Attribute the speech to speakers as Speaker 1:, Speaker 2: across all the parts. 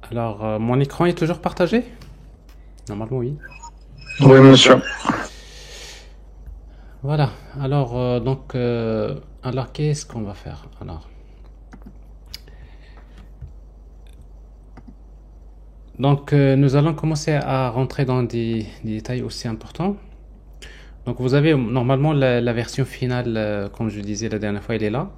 Speaker 1: Alors, mon écran est toujours partagé? Normalement, oui.
Speaker 2: Oui, monsieur.
Speaker 1: Voilà. Alors, alors qu'est-ce qu'on va faire? Nous allons commencer à rentrer dans des détails aussi importants. Donc, vous avez normalement la version finale, comme je disais la dernière fois, elle est là.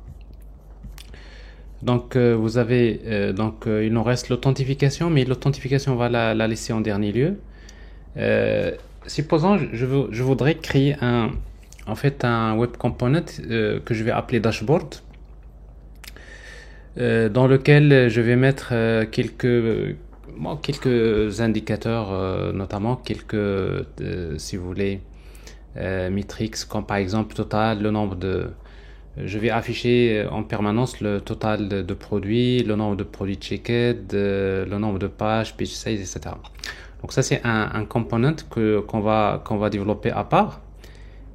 Speaker 1: Vous avez il nous reste l'authentification, mais l'authentification, on va la laisser en dernier lieu. Euh, Supposons, je voudrais créer un web component que je vais appeler dashboard, dans lequel je vais mettre quelques indicateurs, notamment si vous voulez, metrics, comme par exemple total, le nombre de... Je vais afficher en permanence le total de produits, le nombre de produits checked, le nombre de pages, page size, etc. Donc ça, c'est un component qu'on va développer à part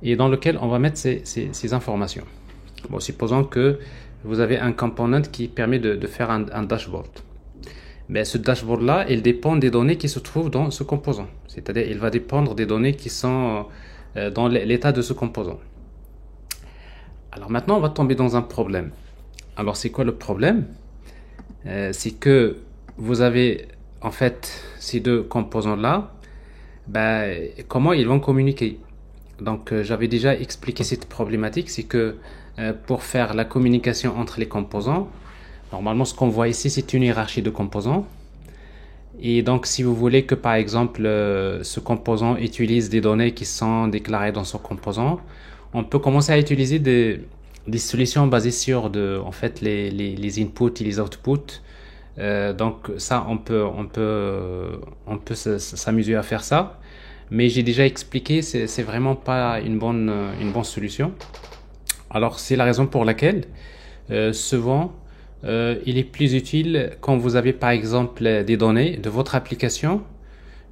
Speaker 1: et dans lequel on va mettre ces informations. Bon, supposons que vous avez un component qui permet de faire un dashboard. Mais ce dashboard-là, il dépend des données qui se trouvent dans ce composant. C'est-à-dire, il va dépendre des données qui sont dans l'état de ce composant. Alors maintenant, on va tomber dans un problème. Alors, c'est quoi le problème? C'est que vous avez en fait ces deux composants-là. Comment ils vont communiquer? J'avais déjà expliqué cette problématique, c'est que pour faire la communication entre les composants, normalement, ce qu'on voit ici, c'est une hiérarchie de composants. Et donc, si vous voulez que, par exemple, ce composant utilise des données qui sont déclarées dans son composant, on peut commencer à utiliser des solutions basées sur en fait, les inputs et les outputs. Donc, ça, on peut s'amuser à faire ça. Mais j'ai déjà expliqué, c'est vraiment pas une bonne solution. Alors, c'est la raison pour laquelle, souvent, il est plus utile quand vous avez par exemple des données de votre application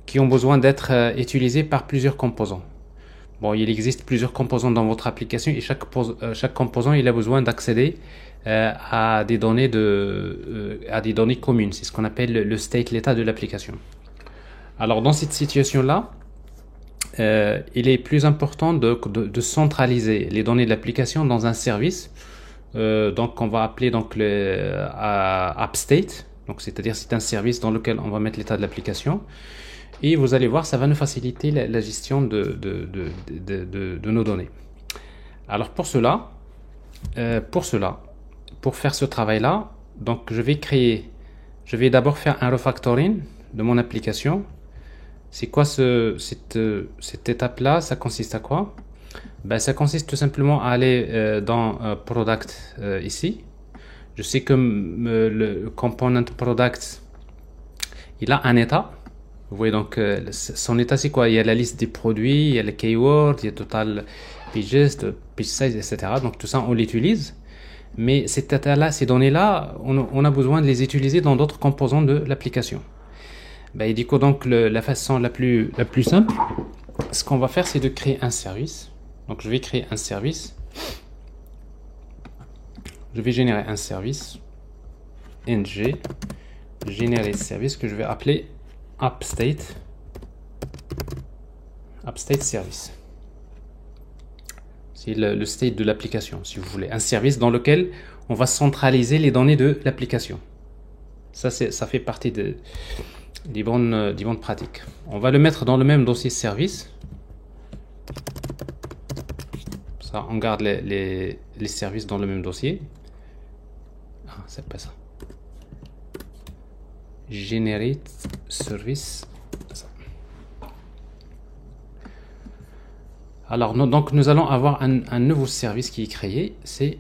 Speaker 1: qui ont besoin d'être utilisées par plusieurs composants. Bon, il existe plusieurs composants dans votre application et chaque composant il a besoin d'accéder à des données communes. C'est ce qu'on appelle le state, l'état de l'application. Alors dans cette situation-là, il est plus important de centraliser les données de l'application dans un service on va appeler AppState. Donc, c'est-à-dire c'est un service dans lequel on va mettre l'état de l'application. Et vous allez voir, ça va nous faciliter la gestion de nos données. Alors pour faire ce travail-là, je vais d'abord faire un refactoring de mon application. C'est quoi cette étape-là? Ça consiste à quoi? Ça consiste tout simplement à aller dans Product ici. Je sais que le component Product, il a un état. Vous voyez donc son état c'est quoi? Il y a la liste des produits, il y a les keywords, il y a total pages, page size, etc. Donc tout ça on l'utilise. Mais cet état-là, ces données-là, on a besoin de les utiliser dans d'autres composants de l'application. Et du coup donc la façon la plus simple, ce qu'on va faire c'est de créer un service. Donc je vais créer un service. Je vais générer un service. ng générer service que je vais appeler AppState. AppState service. C'est le state de l'application, si vous voulez. Un service dans lequel on va centraliser les données de l'application. Ça fait partie des bonnes pratiques. On va le mettre dans le même dossier service. Ça, on garde les services dans le même dossier. Ah, c'est pas ça. Generate service. Ça. Alors, donc, nous allons avoir un nouveau service qui est créé. C'est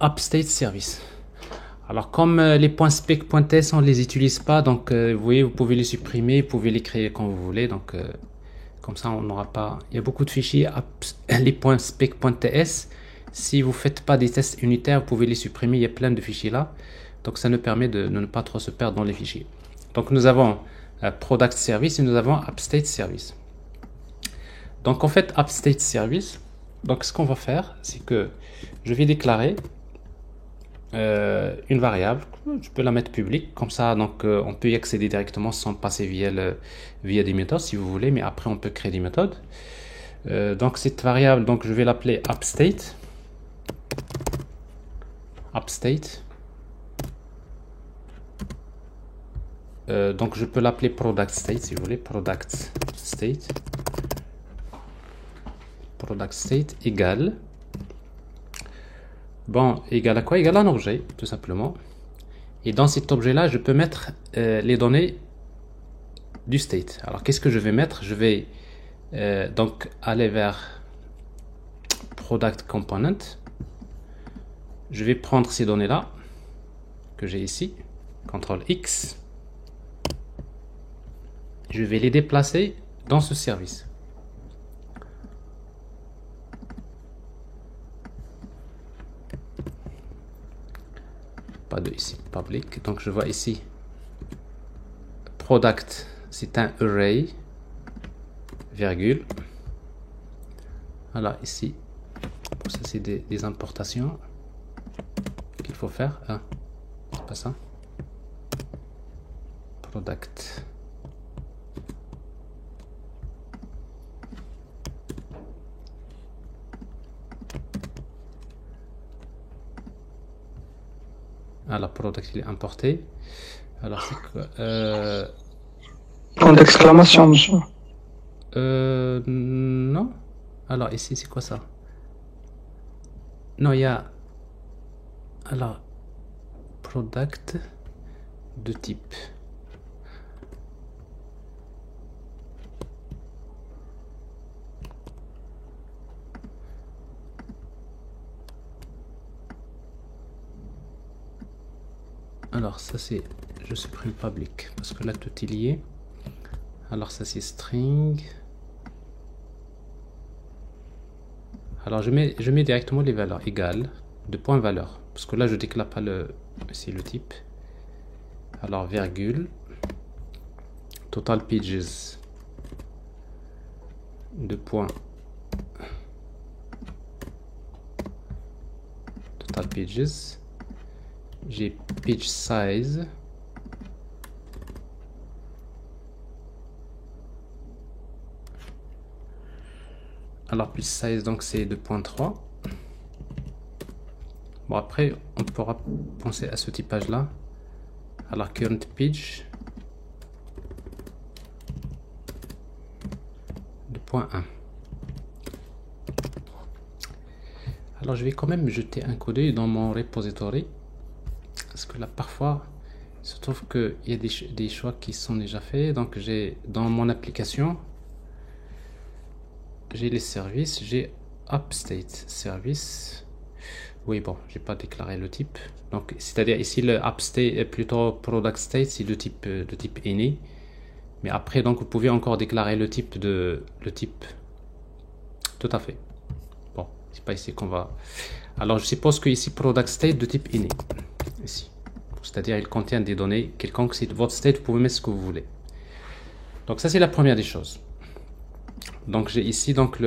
Speaker 1: AppState Service. Alors, comme les points spec.s, on ne les utilise pas. Donc, vous voyez, vous pouvez les supprimer. Vous pouvez les créer quand vous voulez. Donc, comme ça, on n'aura pas... Il y a beaucoup de fichiers, les points spec.ts. Si vous ne faites pas des tests unitaires, vous pouvez les supprimer. Il y a plein de fichiers là. Donc, ça nous permet de ne pas trop se perdre dans les fichiers. Donc, nous avons Product Service et nous avons AppState Service. Donc, en fait, AppState Service, donc ce qu'on va faire, c'est que je vais déclarer une variable, je peux la mettre publique, comme ça donc on peut y accéder directement sans passer via des méthodes si vous voulez, mais après on peut créer des méthodes. Donc cette variable, donc je vais l'appeler upstate. Upstate. Donc je peux l'appeler product state si vous voulez, product state égale, bon, égale à quoi? Égale à un objet, tout simplement. Et dans cet objet là je peux mettre les données du state. Alors qu'est-ce que je vais mettre? Je vais donc aller vers product component. Je vais prendre ces données là que j'ai ici, CTRL X. Je vais les déplacer dans ce service. Pas de ici, public. Donc je vois ici, product, c'est un array, virgule. Voilà, ici, ça c'est des importations qu'il faut faire. Ah, c'est pas ça. Product. Alors, product, il est importé. Alors, c'est quoi
Speaker 2: Point d'exclamation, monsieur.
Speaker 1: Non. Alors, ici, c'est quoi ça? Non, il y a... Alors, product de type... Alors ça c'est, je supprime public parce que là tout est lié. Alors ça c'est string. Alors je mets directement les valeurs égales de point valeur parce que là je déclare pas le type. Alors virgule total pages de point total pages. J'ai page size. Alors page size donc c'est 2.3. Bon après on pourra penser à ce typage là. Alors current page 2.1. Alors je vais quand même jeter un coup d'œil dans mon repository. Parce que là parfois il se trouve qu'il y a des choix qui sont déjà faits. Donc j'ai dans mon application, j'ai les services, j'ai upstate service. Oui bon, j'ai pas déclaré le type. Donc c'est-à-dire ici le upstate est plutôt product state, c'est de type any. Mais après donc vous pouvez encore déclarer le type tout à fait. Bon, c'est pas ici qu'on va. Alors je suppose que ici product state de type any. Ici. C'est-à-dire il contient des données quelconques. C'est votre state, vous pouvez mettre ce que vous voulez. Donc ça c'est la première des choses. Donc j'ai ici donc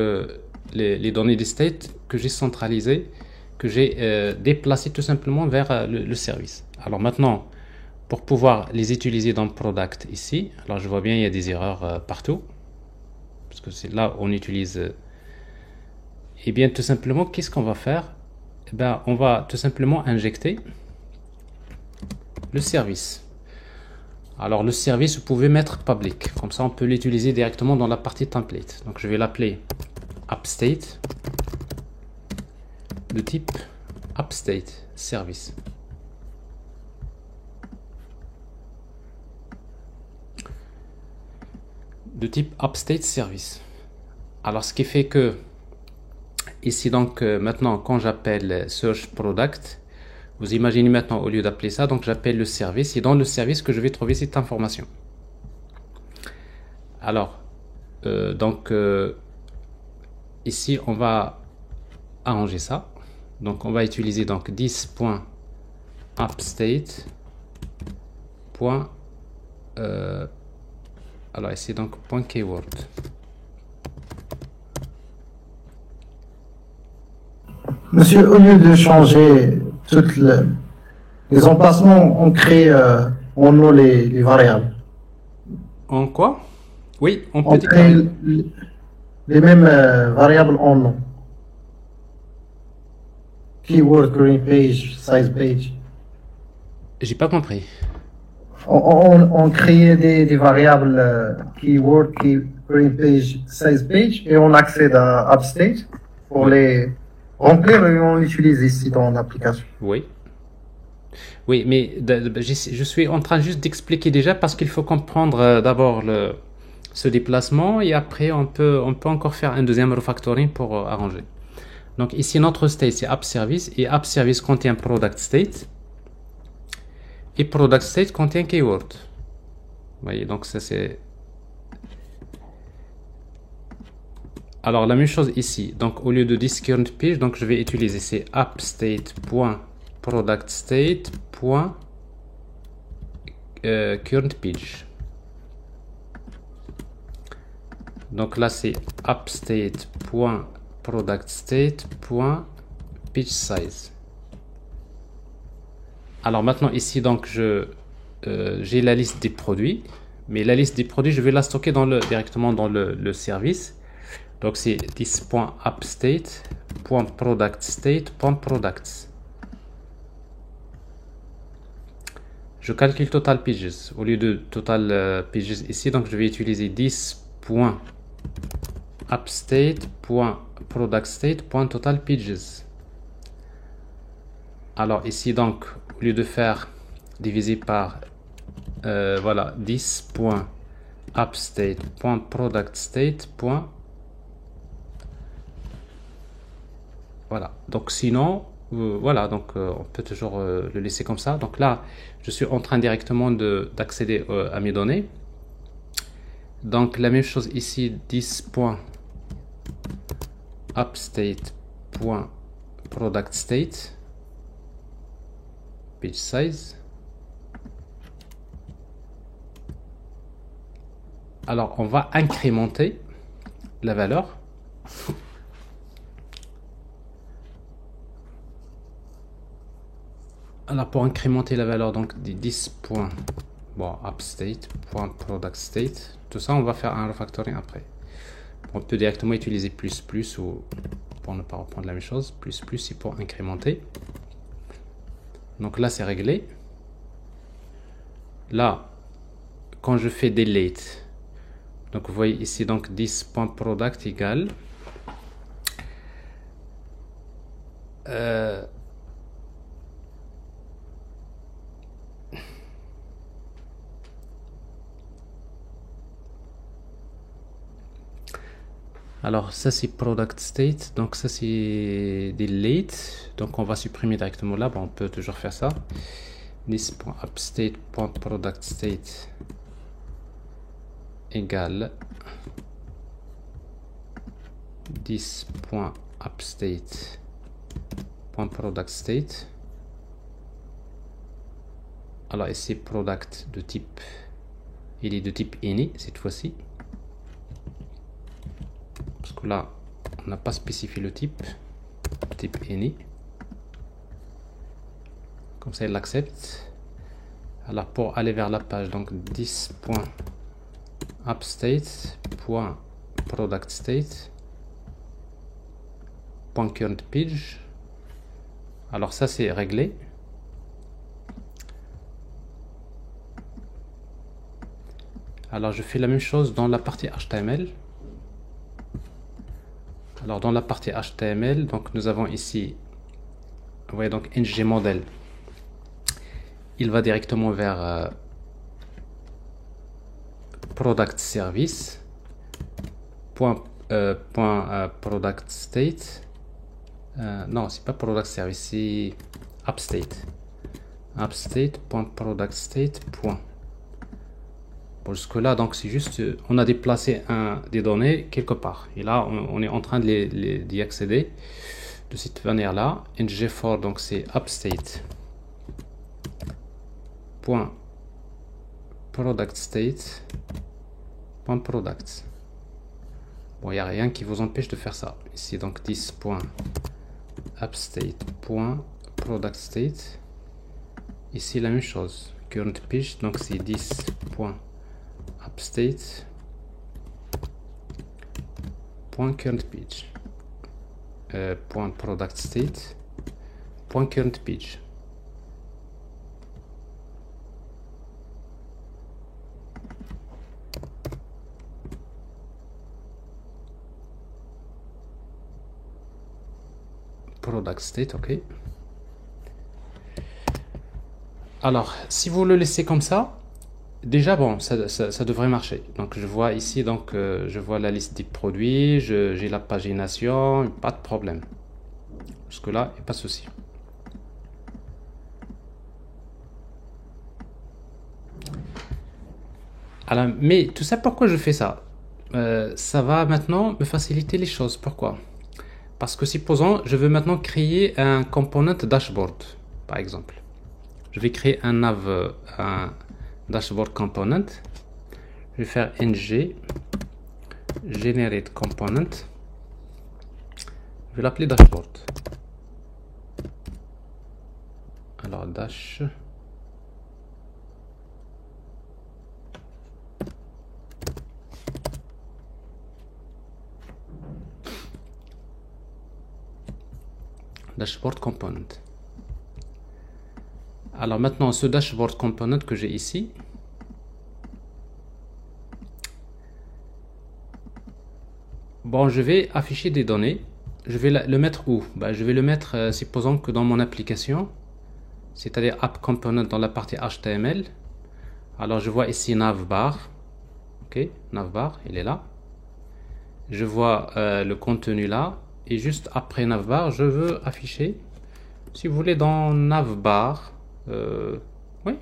Speaker 1: les données des state que j'ai centralisées, que j'ai déplacées tout simplement vers le service. Alors maintenant, pour pouvoir les utiliser dans product ici, alors je vois bien il y a des erreurs partout, parce que c'est là où on utilise. Et bien tout simplement, qu'est-ce qu'on va faire? Eh ben, on va tout simplement injecter le service. Alors le service, vous pouvez mettre public, comme ça on peut l'utiliser directement dans la partie template. Donc je vais l'appeler upstate de type upstate service. De type upstate service. Alors ce qui fait que ici donc maintenant quand j'appelle search product, vous imaginez maintenant au lieu d'appeler ça, donc j'appelle le service et dans le service que je vais trouver cette information. Alors ici on va arranger ça. Donc on va utiliser donc 10.upstate. Alors ici donc point keyword.
Speaker 2: Monsieur, au lieu de changer toute Les emplacements, on crée en nom les variables.
Speaker 1: En quoi? Oui, on peut
Speaker 2: On crée
Speaker 1: déclarer.
Speaker 2: les mêmes variables en nom. Keyword, green page, size page.
Speaker 1: J'ai pas compris.
Speaker 2: On créait des variables keyword, green page, size page et on accède à Upstate pour
Speaker 1: Oui,
Speaker 2: les remplir et on utilise ici dans l'application.
Speaker 1: oui. Oui, mais je suis en train juste d'expliquer déjà parce qu'il faut comprendre d'abord ce déplacement et après on peut encore faire un deuxième refactoring pour arranger. Donc ici notre state c'est app service et app service contient product state et product state contient keyword. Vous voyez, donc ça c'est. Alors la même chose ici. Donc au lieu de this current page, donc je vais utiliser c'est app state.product state.current page. Donc là c'est appstate.productstate.pageSize. Alors maintenant ici donc j'ai la liste des produits, mais la liste des produits je vais la stocker directement dans le service. Donc c'est this.appstate.productstate.products. Je calcule total pages au lieu de total pages ici, donc je vais utiliser this.appstate.productstate.totalPages. Alors ici donc au lieu de faire diviser par voilà this.appstate.productstate. Voilà, donc sinon voilà, donc on peut toujours le laisser comme ça. Donc là je suis en train directement d'accéder à mes données. Donc la même chose ici, this.appstate.productstate page size. Alors on va incrémenter la valeur. Alors pour incrémenter la valeur donc appstate.productstate, tout ça on va faire un refactoring après. On peut directement utiliser plus ou pour ne pas reprendre la même chose, plus c'est pour incrémenter. Donc là c'est réglé. Là quand je fais delete, donc vous voyez ici donc this.product égale alors ça c'est product state, donc ça c'est delete, donc on va supprimer directement là, bon, on peut toujours faire ça. This.appstate.productstate égale this.appstate.productstate. Alors ici product de type, il est de type any cette fois-ci. Parce que là, on n'a pas spécifié le type any. Comme ça, il l'accepte. Alors, pour aller vers la page, donc this.appstate.productstate.currentPage. Alors, ça, c'est réglé. Alors, je fais la même chose dans la partie HTML. Alors dans la partie HTML, donc nous avons ici, vous voyez donc ngModel, il va directement vers product service product state. Non, c'est pas product service, c'est appstate. Appstate.productstate. Bon, jusque là donc c'est juste on a déplacé des données quelque part et là on est en train d'y accéder de cette manière là. ngFor donc c'est appstate.productstate.products. Bon, il n'y a rien qui vous empêche de faire ça ici, donc this.appstate.productstate Ici la même chose, current page, donc c'est 10.upstate .current page .product state .current page. Product state, ok. Alors, si vous le laissez comme ça, déjà bon, ça devrait marcher. Donc je vois ici, donc je vois la liste des produits, j'ai la pagination, pas de problème. Jusque là, il n'y a pas de souci. Alors, mais tout ça, pourquoi je fais ça? Ça va maintenant me faciliter les choses. Pourquoi? Parce que supposons, je veux maintenant créer un component dashboard, par exemple. Je vais créer un dashboard component. Je vais faire ng generate component. Je vais l'appeler dashboard. Alors dash. Dashboard component. Alors maintenant, ce dashboard component que j'ai ici, bon, je vais afficher des données. Je vais le mettre où? Je vais le mettre, supposons que dans mon application, c'est-à-dire app component dans la partie HTML. Alors je vois ici navbar. Ok, navbar, il est là. Je vois le contenu là. Et juste après navbar, je veux afficher, si vous voulez, dans navbar. Oui, on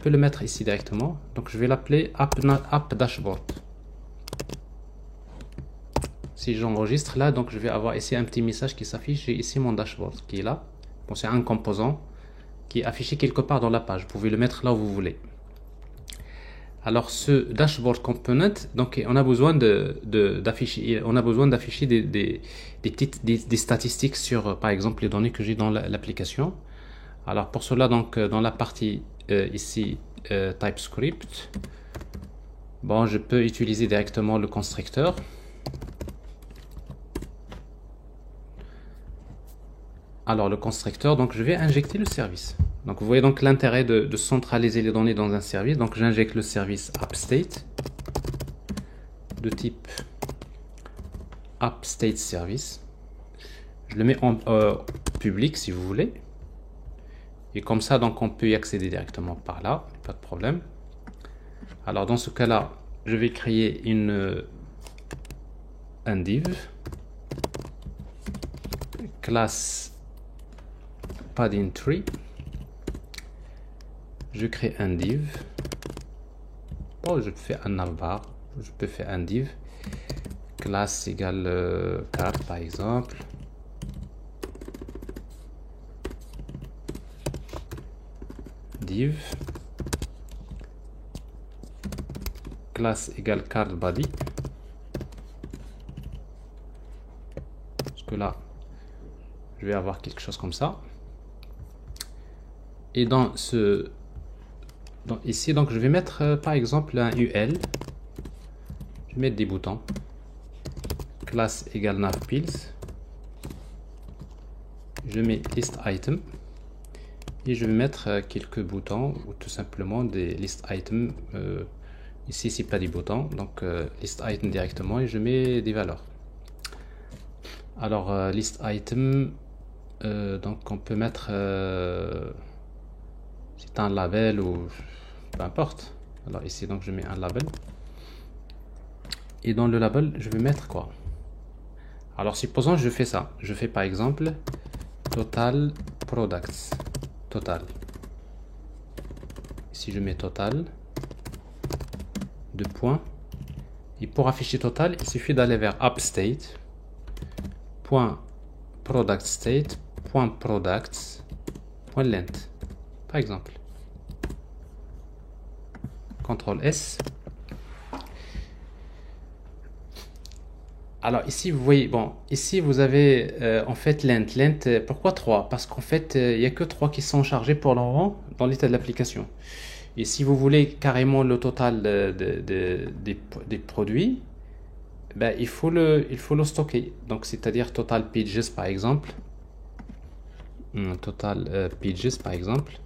Speaker 1: peut le mettre ici directement. Donc je vais l'appeler app dashboard. Si j'enregistre là, donc je vais avoir ici un petit message qui s'affiche. J'ai ici mon dashboard qui est là. Bon, c'est un composant qui est affiché quelque part dans la page. Vous pouvez le mettre là où vous voulez. Alors ce dashboard component, donc on a besoin d'afficher des statistiques sur, par exemple, les données que j'ai dans l'application. Alors pour cela, donc dans la partie ici TypeScript, bon, je peux utiliser directement le constructeur. Alors le constructeur, donc je vais injecter le service. Donc vous voyez donc l'intérêt de centraliser les données dans un service. Donc j'injecte le service appstate de type appstate service. Je le mets en public si vous voulez. Et comme ça, donc on peut y accéder directement par là, pas de problème. Alors dans ce cas-là, je vais créer un div classe padding tree. Je crée un div. Bon, je fais un navbar. Je peux faire un div classe égale carte par exemple. Div classe égale card body. Parce que là, je vais avoir quelque chose comme ça. Et ici, donc je vais mettre par exemple un UL. Je vais mettre des boutons. Classe égale navpills. Je mets list item. Et je vais mettre quelques boutons ou tout simplement des list items. Ici, c'est pas des boutons, donc list item directement et je mets des valeurs. Alors, list item, donc on peut mettre. C'est un label ou peu importe. Alors ici donc je mets un label et dans le label je vais mettre quoi? Alors supposons je fais ça, je fais par exemple total products, total. Ici je mets total, deux points, et pour afficher total il suffit d'aller vers appstate .product state .products .length par exemple. CTRL S. Alors ici, vous voyez, bon, ici vous avez en fait lent. Lent, pourquoi 3? Parce qu'en fait, il n'y a que 3 qui sont chargés pour le moment dans l'état de l'application. Et si vous voulez carrément le total des produits, ben, il faut le stocker. Donc, c'est-à-dire total pages par exemple. Total pages par exemple.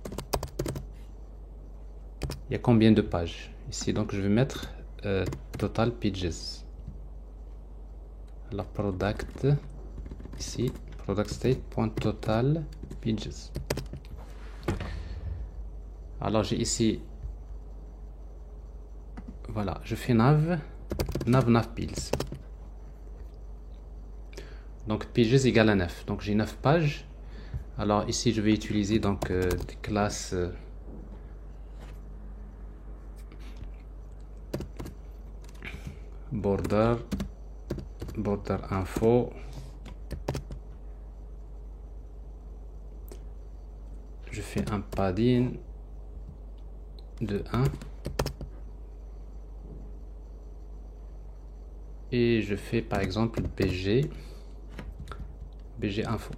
Speaker 1: Il y a combien de pages ici? Donc, je vais mettre total pages. Alors, product, ici, product state.total pages. Alors, j'ai ici, voilà, je fais nav pills. Donc, pages égale à 9. Donc, j'ai 9 pages. Alors, ici, je vais utiliser donc des classes border info. Je fais un padding de 1 et je fais par exemple bg info.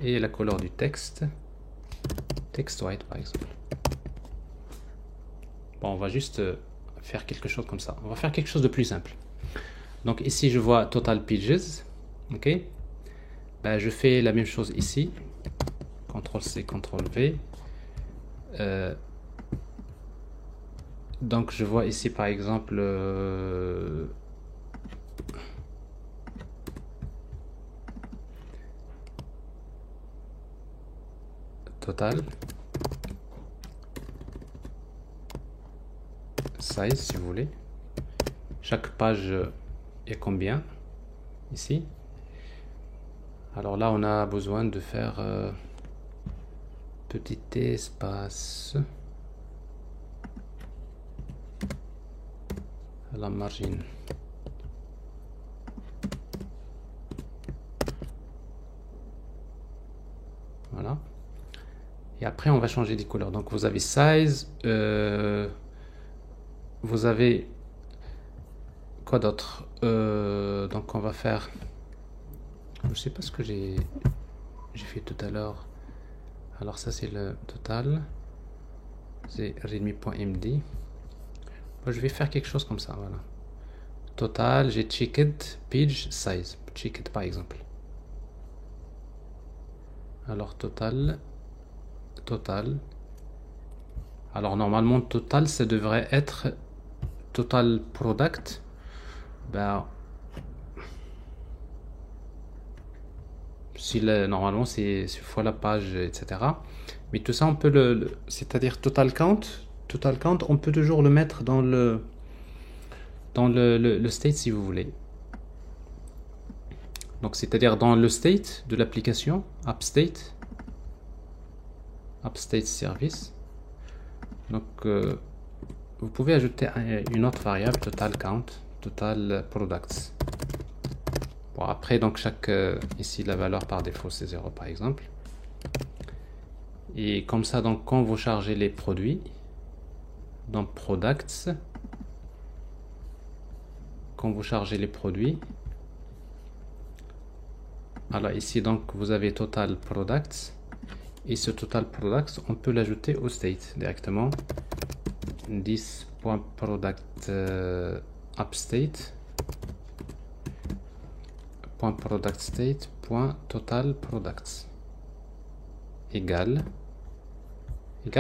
Speaker 1: Et la couleur du texte white par exemple. Bon, on va juste faire quelque chose comme ça. On va faire quelque chose de plus simple. Donc ici je vois total pages, ok. Ben, je fais la même chose ici, CTRL C, CTRL V. Donc je vois ici par exemple total size si vous voulez. Chaque page est combien ici. Alors là on a besoin de faire petit espace à la margine. Voilà. Et après on va changer des couleurs. Donc vous avez size, vous avez quoi d'autre, donc on va faire, je sais pas ce que j'ai fait tout à l'heure. Alors ça c'est le total, c'est readme.md. Moi, je vais faire quelque chose comme ça, voilà. Total, j'ai checked page size, checked par exemple. Alors total. Alors normalement total ça devrait être total product. Ben, si normalement c'est fois la page, etc. Mais tout ça on peut c'est-à-dire total count, on peut toujours le mettre dans le state si vous voulez. Donc c'est-à-dire dans le state de l'application, app state service. Donc vous pouvez ajouter une autre variable, total count, total products. Bon, après donc chaque ici la valeur par défaut c'est 0 par exemple. Et comme ça donc quand vous chargez les produits dans products, quand vous chargez les produits, alors ici donc vous avez total products, et ce total products on peut l'ajouter au state directement. This.product appstate .product state .total products égale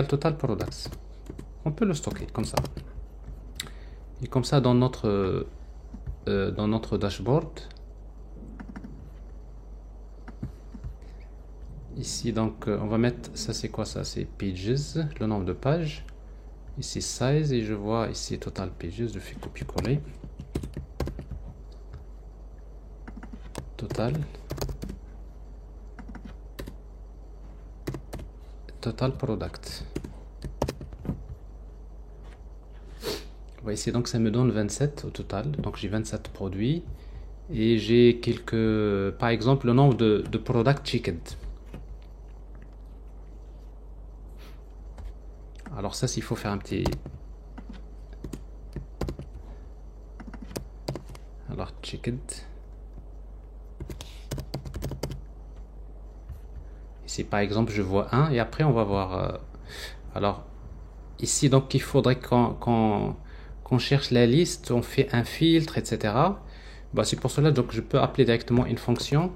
Speaker 1: total products. On peut le stocker comme ça. Et comme ça dans notre dashboard, ici donc on va mettre, ça c'est quoi ça, c'est pages, le nombre de pages, ici size, et je vois ici total pages, je fais copier-coller, total product. Vous voyez ici donc ça me donne 27 au total, donc j'ai 27 produits et j'ai quelques, par exemple le nombre de product checked. Alors ça, s'il faut faire un petit... Alors, checked. Ici, par exemple, je vois 1 et après, on va voir... alors, ici, donc, il faudrait qu'on cherche la liste, on fait un filtre, etc. Bah, c'est pour cela, donc, je peux appeler directement une fonction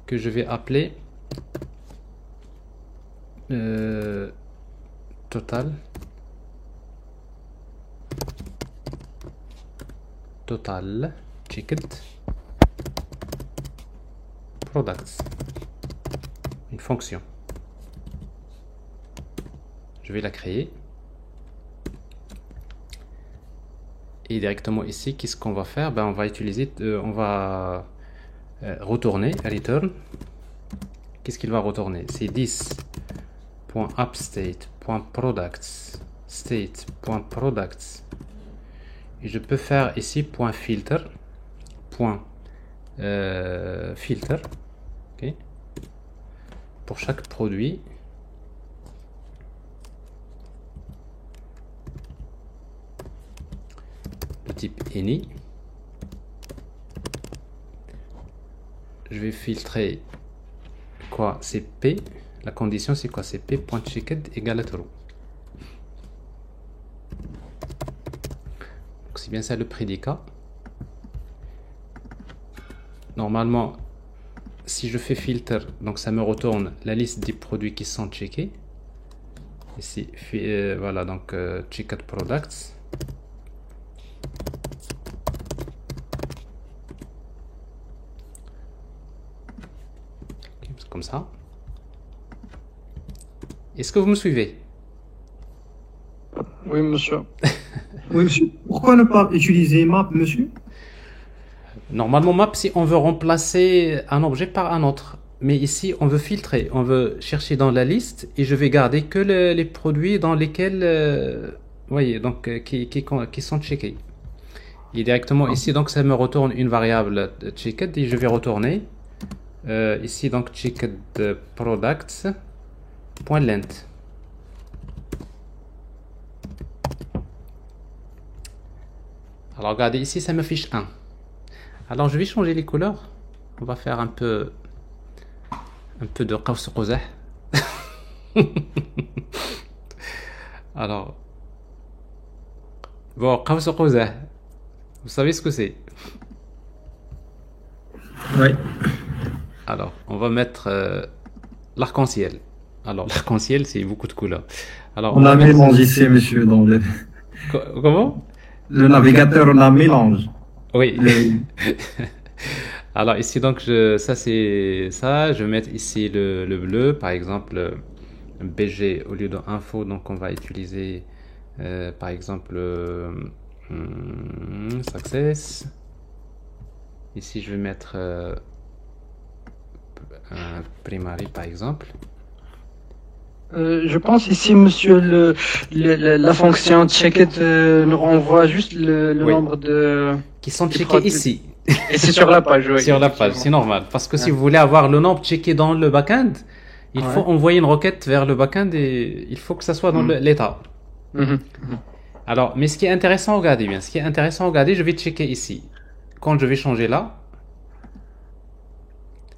Speaker 1: que je vais appeler total checked products, une fonction. Je vais la créer et directement ici, qu'est-ce qu'on va faire? Ben, on va utiliser, on va retourner return. Qu'est-ce qu'il va retourner? C'est 10.upstate.products state.products. Et je peux faire ici .filter filter, okay, pour chaque produit. De type any. Je vais filtrer quoi? C'est P. La condition c'est quoi? C'est P.checked égale à true. C'est bien ça le prédicat. Normalement, si je fais filter, donc ça me retourne la liste des produits qui sont checkés. Ici, voilà, donc checked products. Okay, c'est comme ça. Est-ce que vous me suivez?
Speaker 3: Oui, monsieur.
Speaker 4: Oui, monsieur. Pourquoi ne pas utiliser map, monsieur?
Speaker 1: Normalement, map, si on veut remplacer un objet par un autre. Mais ici, on veut filtrer. On veut chercher dans la liste et je vais garder que les produits dans lesquels, voyez, donc, qui sont checkés. Et directement ici, donc, ça me retourne une variable checked et je vais retourner ici, donc, checked products.length. Alors regardez ici, ça me fiche 1. Alors je vais changer les couleurs. On va faire un peu de qaws quzah. Alors bon, qaws quzah, vous savez ce que c'est?
Speaker 4: Oui.
Speaker 1: Alors on va mettre l'arc-en-ciel. Alors l'arc-en-ciel, c'est beaucoup de couleurs. Alors
Speaker 4: On a mélangé ici, monsieur, dans le...
Speaker 1: Comment?
Speaker 4: Le navigateur, on a mélange.
Speaker 1: Oui. Alors ici donc ça c'est ça. Je vais mettre ici le bleu, par exemple BG au lieu de info. Donc on va utiliser par exemple success. Ici je vais mettre un primary par exemple.
Speaker 3: Je pense ici, monsieur, la fonction checked nous renvoie juste le
Speaker 1: Oui.
Speaker 3: nombre de...
Speaker 1: Qui sont checkés ici.
Speaker 3: Et c'est sur la page, oui.
Speaker 1: Sur la page, c'est normal. Parce que si vous voulez avoir le nombre checké dans le backend, il faut envoyer une requête vers le backend et il faut que ça soit dans l'état. Alors, mais ce qui est intéressant, regardez bien. Ce qui est intéressant, regardez, je vais checker ici. Quand je vais changer là,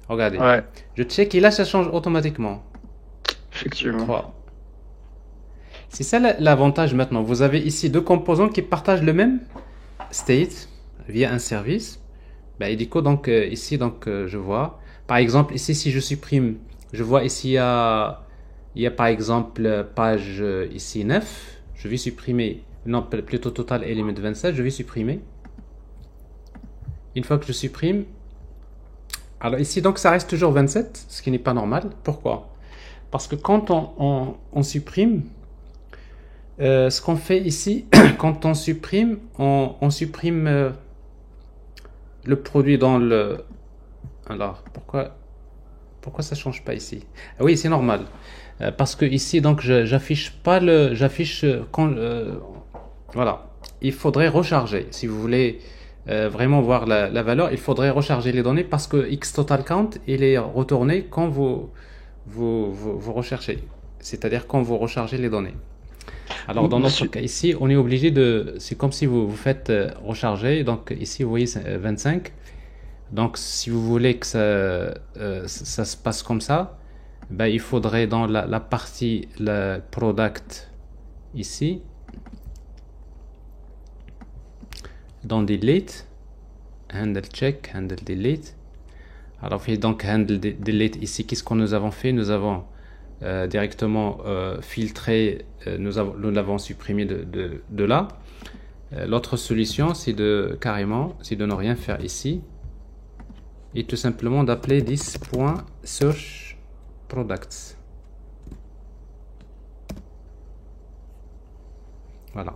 Speaker 1: regardez.
Speaker 3: Ouais,
Speaker 1: Je check et là, ça change automatiquement.
Speaker 3: effectivement.
Speaker 1: 3. C'est ça l'avantage maintenant. Vous avez ici deux composants qui partagent le même state via un service. Ben, Edico, donc ici, donc je vois. Par exemple, ici, si je supprime, je vois ici, il y a par exemple page ici 9. Je vais supprimer, non, plutôt total element 27. Je vais supprimer. Une fois que je supprime, alors ici, donc ça reste toujours 27, ce qui n'est pas normal. Pourquoi? Parce que quand on supprime, ce qu'on fait ici, quand on supprime, on supprime le produit dans le... Alors, pourquoi ça change pas ici? Ah oui, c'est normal. Parce que ici, donc, j'affiche pas le... J'affiche... voilà. Il faudrait recharger. Si vous voulez vraiment voir la valeur, il faudrait recharger les données parce que xTotalCount, il est retourné quand vous recherchez. c'est-à-dire quand vous rechargez les données. Alors dans notre
Speaker 3: Monsieur-
Speaker 1: cas ici, on est obligé de, c'est comme si vous faites recharger, donc ici vous voyez c'est 25. Donc si vous voulez que ça se passe comme ça, ben, il faudrait dans la partie la product ici, dans delete, handle check, handle delete. Alors fait donc handle delete ici, qu'est-ce que nous avons fait? Nous avons directement filtré, nous l'avons supprimé de là. L'autre solution, c'est de carrément, c'est de ne rien faire ici et tout simplement d'appeler this.search products. Voilà.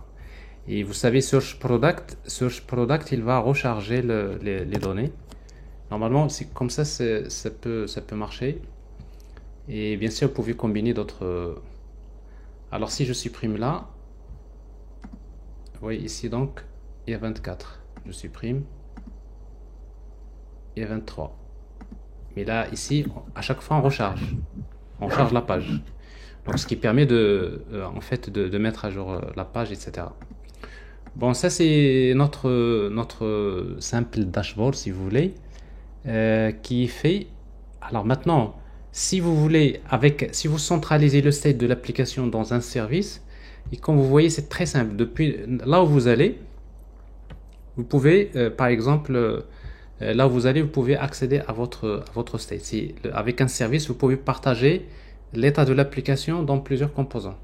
Speaker 1: Et vous savez, search product, il va recharger les données. Normalement, c'est comme ça, ça peut marcher. Et bien sûr, vous pouvez combiner d'autres. Alors, si je supprime là, vous voyez ici donc, il y a 24. Je supprime. Il y a 23. Mais là, ici, à chaque fois, on recharge. On charge la page. Donc, ce qui permet en fait, de mettre à jour la page, etc. Bon, ça, c'est notre simple dashboard, si vous voulez, qui est fait. Alors maintenant, si vous voulez, si vous centralisez le state de l'application dans un service, et comme vous voyez, c'est très simple. Depuis là où vous allez, vous pouvez, par exemple, là où vous allez, vous pouvez accéder à votre state. Avec un service, vous pouvez partager l'état de l'application dans plusieurs composants.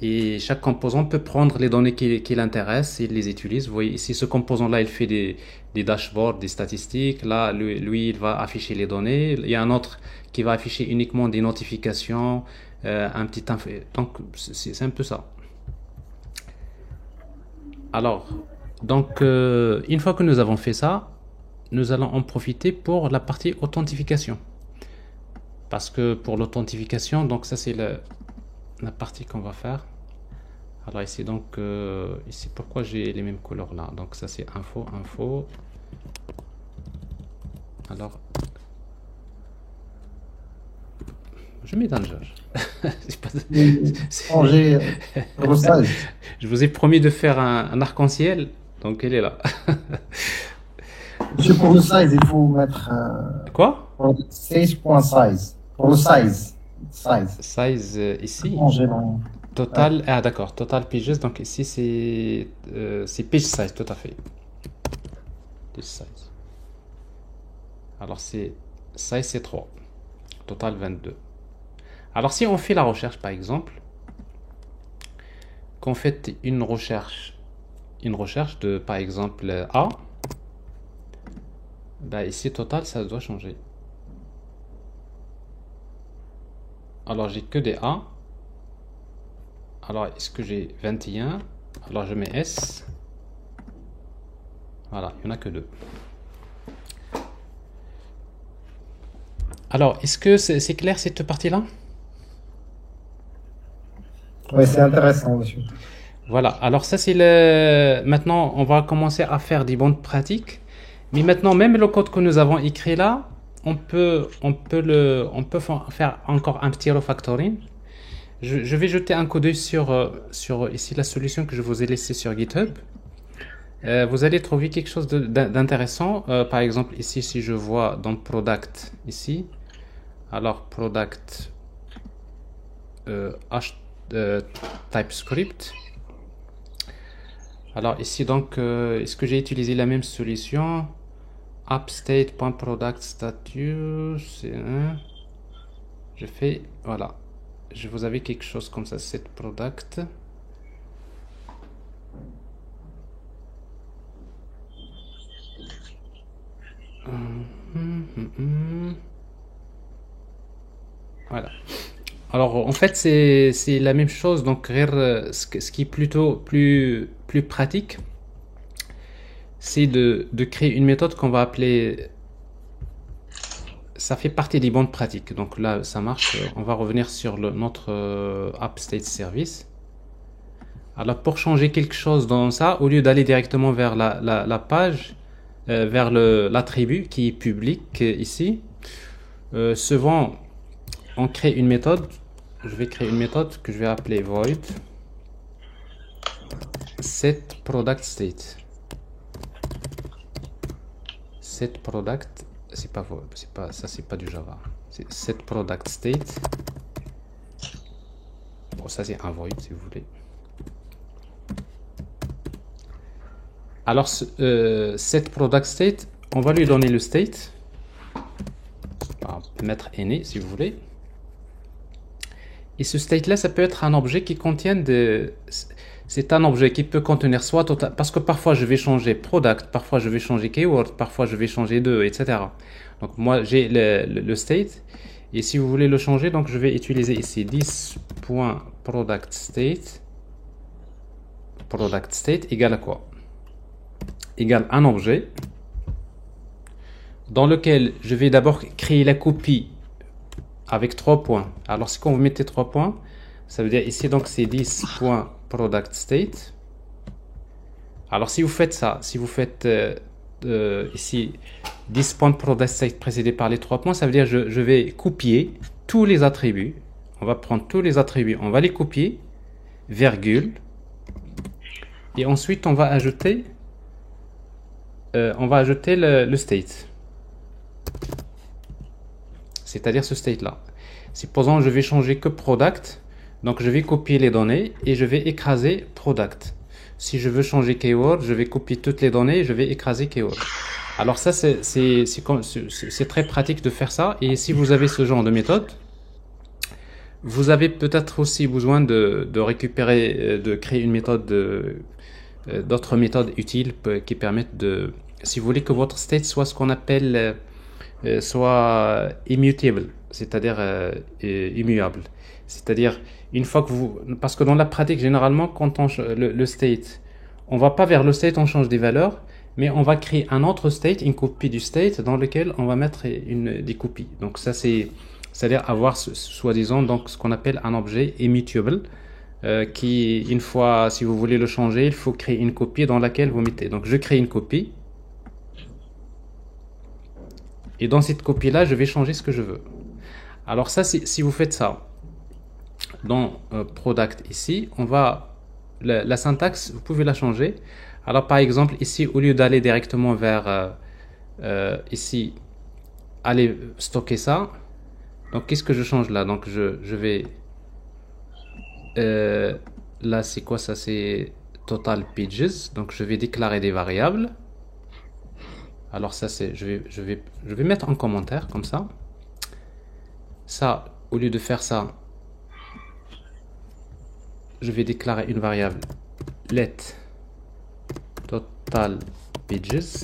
Speaker 1: Et chaque composant peut prendre les données qui l'intéressent et les utilise. Vous voyez ici, ce composant-là, il fait des dashboards, des statistiques. Là, lui, il va afficher les données. Il y a un autre qui va afficher uniquement des notifications, un petit info. Donc, c'est un peu ça. Alors, donc, une fois que nous avons fait ça, nous allons en profiter pour la partie authentification. Parce que pour l'authentification, donc ça c'est la partie qu'on va faire. Alors ici donc ici pourquoi j'ai les mêmes couleurs là, donc ça c'est info. Alors je mets danger.
Speaker 2: Changer le size.
Speaker 1: Je vous ai promis de faire un arc-en-ciel, donc elle est là.
Speaker 2: Monsieur, pour le size, il faut mettre
Speaker 1: Quoi?
Speaker 2: 16.size. Pour le size.
Speaker 1: Size ici.
Speaker 2: Changer dans...
Speaker 1: Total, ah d'accord, total pages, donc ici c'est page size, tout à fait. Page size. Alors size c'est 3, total 22. Alors si on fait la recherche par exemple, qu'on fait une recherche de par exemple A, bah ici total ça doit changer. Alors j'ai que des A. Alors, est-ce que j'ai 21? Alors, je mets S. Voilà, il n'y en a que 2. Alors, est-ce que c'est clair cette partie-là?
Speaker 2: Oui, c'est intéressant, monsieur.
Speaker 1: Voilà, alors ça c'est le... Maintenant, on va commencer à faire des bonnes pratiques. Mais maintenant, même le code que nous avons écrit là, on peut faire encore un petit refactoring. Je vais jeter un coup d'œil sur ici la solution que je vous ai laissée sur GitHub. Vous allez trouver quelque chose d'intéressant. Par exemple, ici, si je vois dans Product, ici, alors Product TypeScript. Alors ici, donc, est-ce que j'ai utilisé la même solution? AppState.product status. Je fais, voilà. Je vous avais quelque chose comme ça, set product. Voilà. Alors en fait c'est la même chose, donc ce qui est plutôt plus pratique, c'est de créer une méthode qu'on va appeler. Ça fait partie des bonnes pratiques. Donc là, ça marche. On va revenir sur notre AppState Service. Alors, pour changer quelque chose dans ça, au lieu d'aller directement vers la page, vers l'attribut qui est public ici, souvent, on crée une méthode je vais créer une méthode que je vais appeler void set product state. Set product, c'est pas ça, c'est pas du Java. C'est set product state. Bon, ça c'est un void si vous voulez. Alors set product state, on va lui donner le state. On peut mettre any si vous voulez. Et ce state là, ça peut être un objet qui contient c'est un objet qui peut contenir soit total, parce que parfois je vais changer product, parfois je vais changer keyword, parfois je vais changer 2, etc. Donc moi j'ai le state, et si vous voulez le changer, donc je vais utiliser ici this.productState. Product state égale à quoi? Égale un objet dans lequel je vais d'abord créer la copie avec 3 points. Alors si quand vous mettez 3 points, ça veut dire ici donc c'est this.productState. Alors si vous faites ça, si vous faites ici this.productState précédé par les 3 points, ça veut dire je vais copier tous les attributs. On va prendre tous les attributs, on va les copier, virgule, et ensuite on va ajouter le state. C'est-à-dire ce state là. Supposons je vais changer que product, donc je vais copier les données et je vais écraser product. Si je veux changer keyword, je vais copier toutes les données et je vais écraser keyword. Alors ça c'est très pratique de faire ça, et si vous avez ce genre de méthode, vous avez peut-être aussi besoin de récupérer, de créer une méthode, d'autres méthodes utiles qui permettent de, si vous voulez que votre state soit ce qu'on appelle soit immutable, c'est-à-dire immuable. C'est-à-dire une fois que vous, parce que dans la pratique généralement quand on le state, on va pas vers le state, on change des valeurs, mais on va créer un autre state, une copie du state dans lequel on va mettre des copies. Donc ça c'est-à-dire avoir soi-disant donc ce qu'on appelle un objet immutable qui, une fois, si vous voulez le changer, il faut créer une copie dans laquelle vous mettez. Donc je crée une copie. Et dans cette copie-là, je vais changer ce que je veux. Alors ça, si vous faites ça dans product ici, on va la syntaxe, vous pouvez la changer. Alors par exemple ici, au lieu d'aller directement vers ici, aller stocker ça. Donc qu'est-ce que je change là? Donc je vais là c'est quoi ça? C'est total pages. Donc je vais déclarer des variables. Alors ça c'est je vais mettre en commentaire comme ça. Ça, au lieu de faire ça, je vais déclarer une variable let total pages.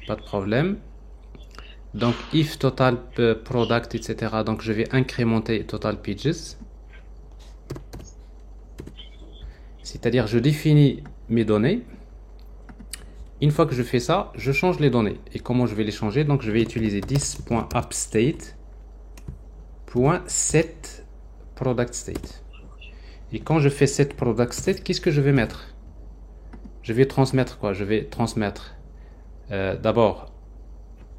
Speaker 1: Pas de problème. Donc if total product, etc. Donc je vais incrémenter total pages. C'est-à-dire je définis mes données. Une fois que je fais ça, je change les données. Et comment je vais les changer? Donc je vais utiliser this.upstate.setProductState. Et quand je fais setProductState, qu'est-ce que je vais mettre? Je vais transmettre quoi? Je vais transmettre d'abord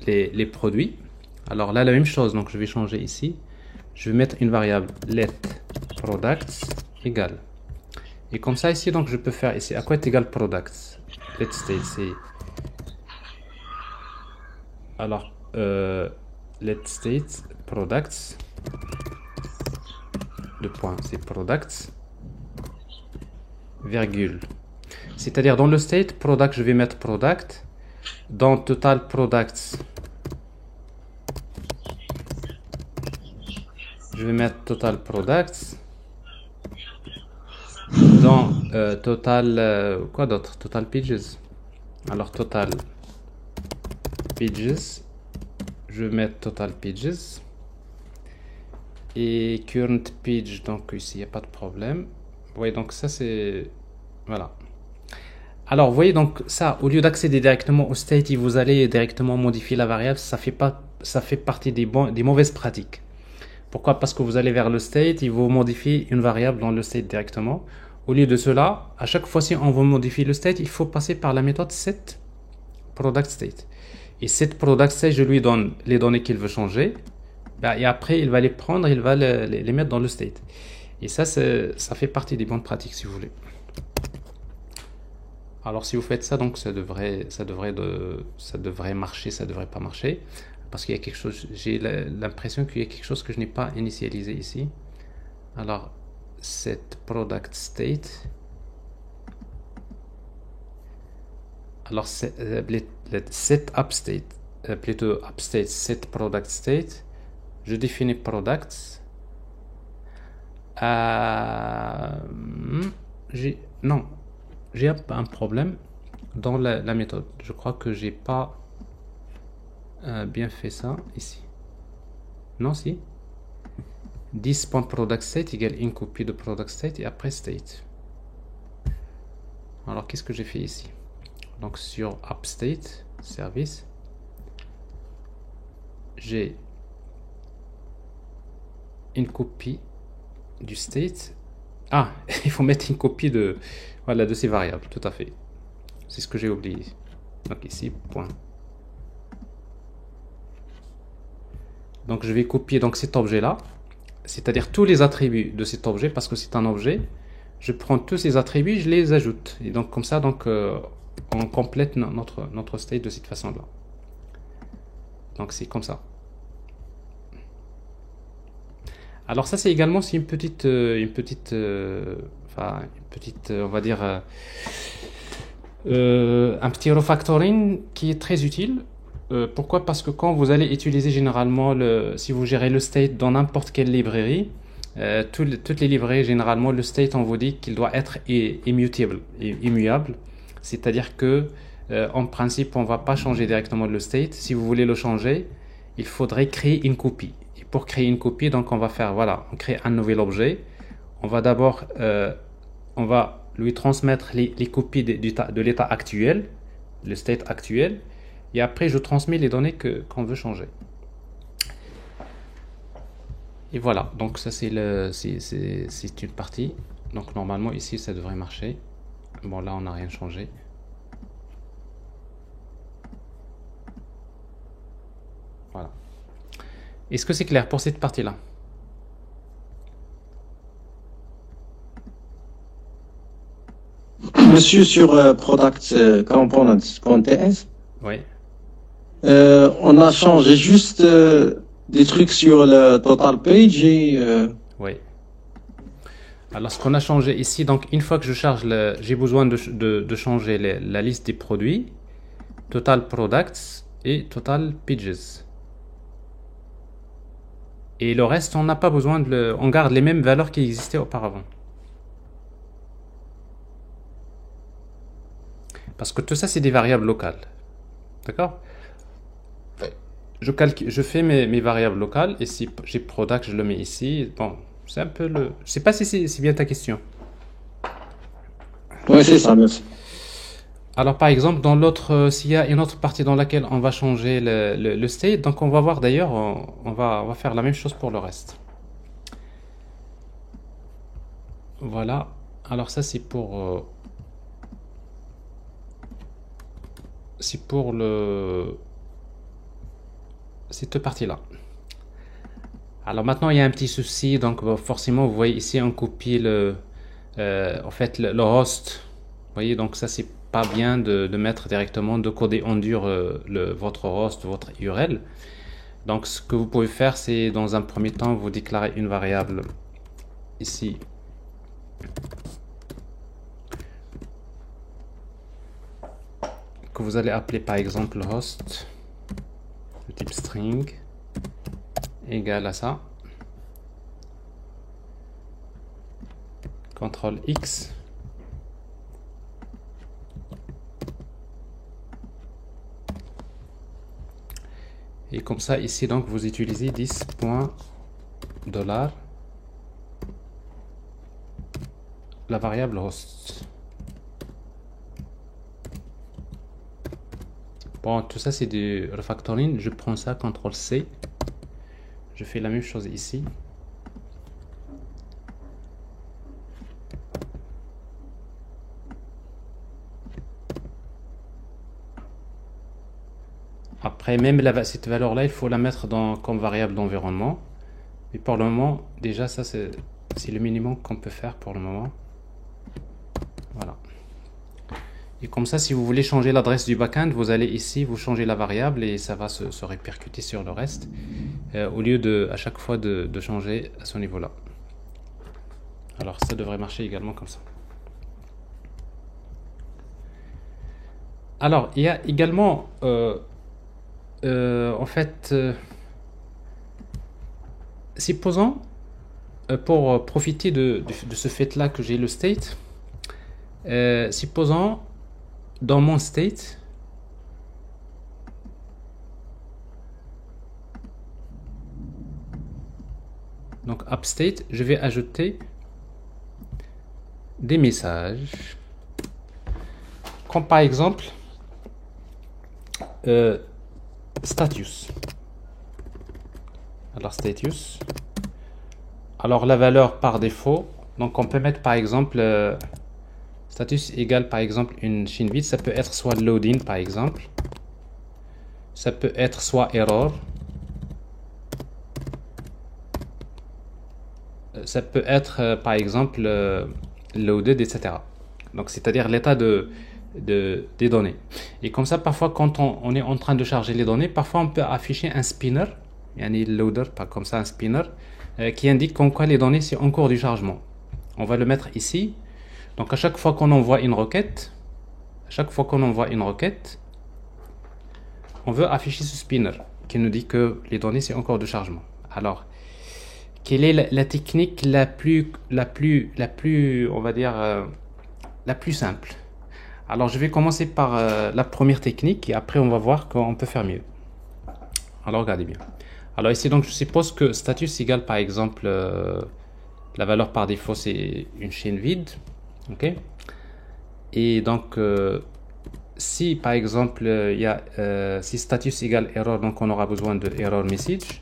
Speaker 1: les produits. Alors là, la même chose. Donc je vais changer ici. Je vais mettre une variable letProducts égale. Et comme ça ici, donc je peux faire ici. À quoi est égal products? Let's state, c'est alors let's state products, le point c'est products virgule, c'est-à-dire dans le state product je vais mettre product, dans total products je vais mettre total products, dans total quoi d'autre, total pages. Alors total pages, je vais mettre total pages et current page, donc ici il n'y a pas de problème. Vous voyez, donc ça c'est voilà. Alors vous voyez, donc ça, au lieu d'accéder directement au state et vous allez directement modifier la variable, ça fait partie des mauvaises pratiques. Pourquoi? Parce que vous allez vers le state et vous modifiez une variable dans le state directement. Au lieu de cela, à chaque fois si on veut modifier le state, il faut passer par la méthode setProductState. Et setProductState, je lui donne les données qu'il veut changer. Bah, et après, il va les prendre, il va les mettre dans le state. Et ça fait partie des bonnes pratiques, si vous voulez. Alors, si vous faites ça, donc ça devrait marcher, ça devrait pas marcher. Parce qu'il y a quelque chose, j'ai l'impression qu'il y a quelque chose que je n'ai pas initialisé ici. Alors, set product state. Alors, set up state, plutôt up state, set product state. Je définis products. Non, j'ai un problème dans la méthode. Je crois que j'ai pas bien fait ça ici. Non, si. This.productState égale une copie de product state et après state. Alors, qu'est-ce que j'ai fait ici? Donc, sur upstate, service, j'ai une copie du state. Ah, il faut mettre une copie de ces variables, tout à fait. C'est ce que j'ai oublié. Donc ici, point. Donc je vais copier donc cet objet-là, c'est-à-dire tous les attributs de cet objet, parce que c'est un objet. Je prends tous ces attributs, je les ajoute. Et donc comme ça, donc, on complète notre state de cette façon-là. Donc c'est comme ça. Alors ça c'est également une petite, on va dire, un petit refactoring qui est très utile. Pourquoi? Parce que quand vous allez utiliser généralement, si vous gérez le state dans n'importe quelle librairie, toutes les librairies généralement, le state on vous dit qu'il doit être immuable. C'est-à-dire que en principe on va pas changer directement le state. Si vous voulez le changer, il faudrait créer une copie. Pour créer une copie, donc on va faire, voilà, on crée un nouvel objet. On va d'abord, on va lui transmettre les copies de l'état actuel, le state actuel, et après je transmets les données qu'on veut changer. Et voilà, donc ça c'est une partie. Donc normalement ici ça devrait marcher. Bon là on n'a rien changé. Voilà. Est-ce que c'est clair pour cette partie-là?
Speaker 5: Monsieur, sur Product Components.ts,
Speaker 1: Oui.
Speaker 5: On a changé juste des trucs sur le total page et...
Speaker 1: Oui. Alors, ce qu'on a changé ici, donc une fois que je charge, j'ai besoin de changer la liste des produits, Total Products et Total Pages. Et le reste, on n'a pas besoin on garde les mêmes valeurs qui existaient auparavant. Parce que tout ça, c'est des variables locales. D'accord? Je fais mes variables locales, et si j'ai product, je le mets ici. Bon, c'est un peu le... Je sais pas si c'est bien ta question.
Speaker 5: Oui, c'est ça, merci.
Speaker 1: Alors, par exemple, dans l'autre, s'il y a une autre partie dans laquelle on va changer le state, donc on va voir d'ailleurs, on va faire la même chose pour le reste. Voilà. Alors ça, c'est pour cette partie-là. Alors maintenant, il y a un petit souci. Donc forcément, vous voyez ici, on copie en fait, le host. Vous voyez, donc ça, c'est pas bien de mettre directement, de coder en dur votre host, votre URL. Donc ce que vous pouvez faire, c'est dans un premier temps, vous déclarez une variable ici. Que vous allez appeler par exemple host de type string égale à ça. CTRL X. Et comme ça, ici, donc, vous utilisez 10.$ la variable host. Bon, tout ça, c'est du refactoring. Je prends ça, CTRL C. Je fais la même chose ici. Après, Après, même cette valeur-là, il faut la mettre comme variable d'environnement. Mais pour le moment, déjà, ça, c'est le minimum qu'on peut faire pour le moment. Voilà. Et comme ça, si vous voulez changer l'adresse du backend, vous allez ici, vous changez la variable et ça va se répercuter sur le reste, au lieu à chaque fois de changer à ce niveau-là. Alors, ça devrait marcher également comme ça. Alors, il y a également, en fait, supposons, pour profiter de ce fait-là que j'ai le state, supposons, dans mon state, donc upstate, je vais ajouter des messages, comme par exemple status. Alors status. Alors la valeur par défaut, donc on peut mettre par exemple status égale par exemple une chaîne vide, ça peut être soit loading par exemple, ça peut être soit error, ça peut être par exemple loaded, etc. Donc c'est-à-dire l'état des données. Et comme ça, parfois quand on est en train de charger les données, parfois on peut afficher un spinner, yani loader, pas comme ça, un spinner, qui indique comme quoi les données c'est en cours du chargement. On va le mettre ici. Donc à chaque fois qu'on envoie une requête, on veut afficher ce spinner qui nous dit que les données c'est en cours de chargement. Alors, quelle est la technique la plus, on va dire, la plus simple? Alors je vais commencer par la première technique et après on va voir qu'on peut faire mieux. Alors regardez bien. Alors ici donc je suppose que status égale par exemple la valeur par défaut c'est une chaîne vide, ok. Et donc si par exemple il y a si status égale error, donc on aura besoin de error message.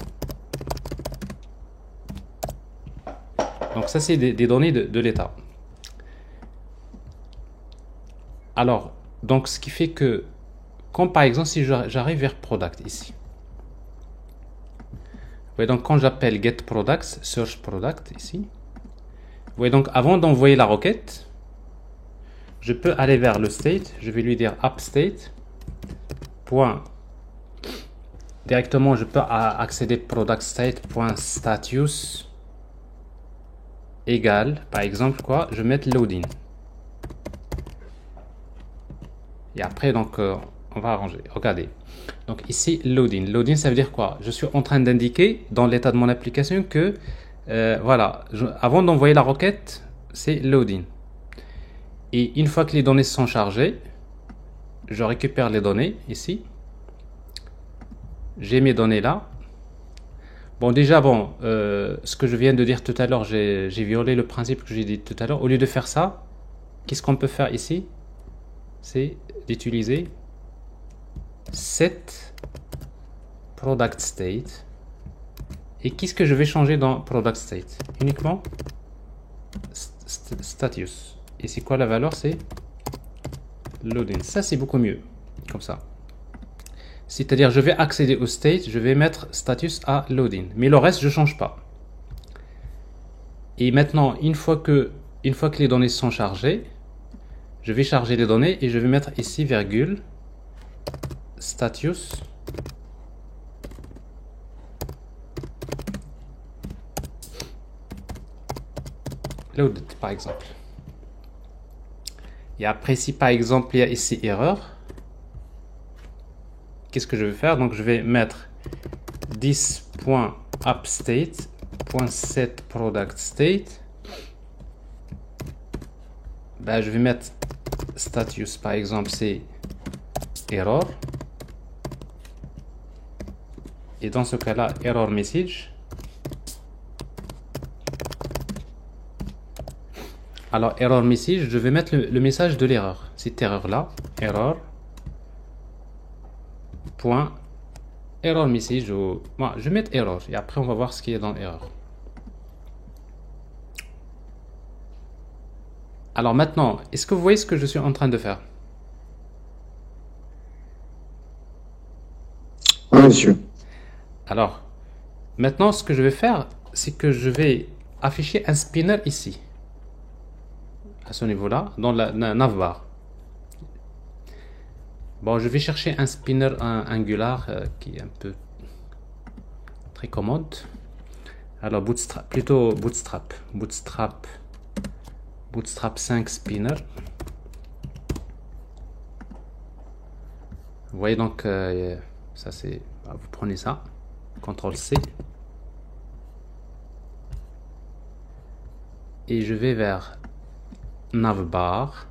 Speaker 1: Donc ça c'est des données de l'état. Alors, donc ce qui fait que, comme par exemple si j'arrive vers product ici. Vous voyez donc quand j'appelle get products, search product ici. Vous voyez donc avant d'envoyer la requête, je peux aller vers le state, je vais lui dire upstate. Point. Directement je peux accéder product state.status égale, par exemple quoi, je vais mettre loading. Et après, donc, on va arranger. Regardez. Donc, ici, loading. Loading, ça veut dire quoi? Je suis en train d'indiquer dans l'état de mon application que, voilà, avant d'envoyer la requête, c'est loading. Et une fois que les données sont chargées, je récupère les données ici. J'ai mes données là. Bon, déjà, bon, ce que je viens de dire tout à l'heure, j'ai violé le principe que j'ai dit tout à l'heure. Au lieu de faire ça, qu'est-ce qu'on peut faire ici? C'est d'utiliser set product state. Et qu'est-ce que je vais changer dans product state? Uniquement status. Et c'est quoi la valeur? C'est loading. Ça c'est beaucoup mieux comme ça. C'est-à-dire je vais accéder au state, je vais mettre status à loading, mais le reste je change pas. Et maintenant une fois que les données sont chargées, je vais charger les données et je vais mettre ici virgule status loaded par exemple. Et après si par exemple il y a ici erreur, qu'est-ce que je vais faire? Donc je vais mettre this.upstate.setProductState. Ben, je vais mettre status par exemple c'est error. Et dans ce cas-là, error message. Alors error message, je vais mettre le message de l'erreur. Cette erreur-là, error. Point error message. Bon, je vais mettre error et après on va voir ce qu'il y a dans error. Alors maintenant, est-ce que vous voyez ce que je suis en train de faire?
Speaker 5: monsieur.
Speaker 1: Alors, maintenant, ce que je vais faire, c'est que je vais afficher un spinner ici, à ce niveau-là, dans la navbar. Bon, je vais chercher un spinner angular qui est un peu très commode. Alors, Bootstrap 5 spinner. Vous voyez donc, ça c'est, vous prenez ça, CTRL C. Et je vais vers navbar.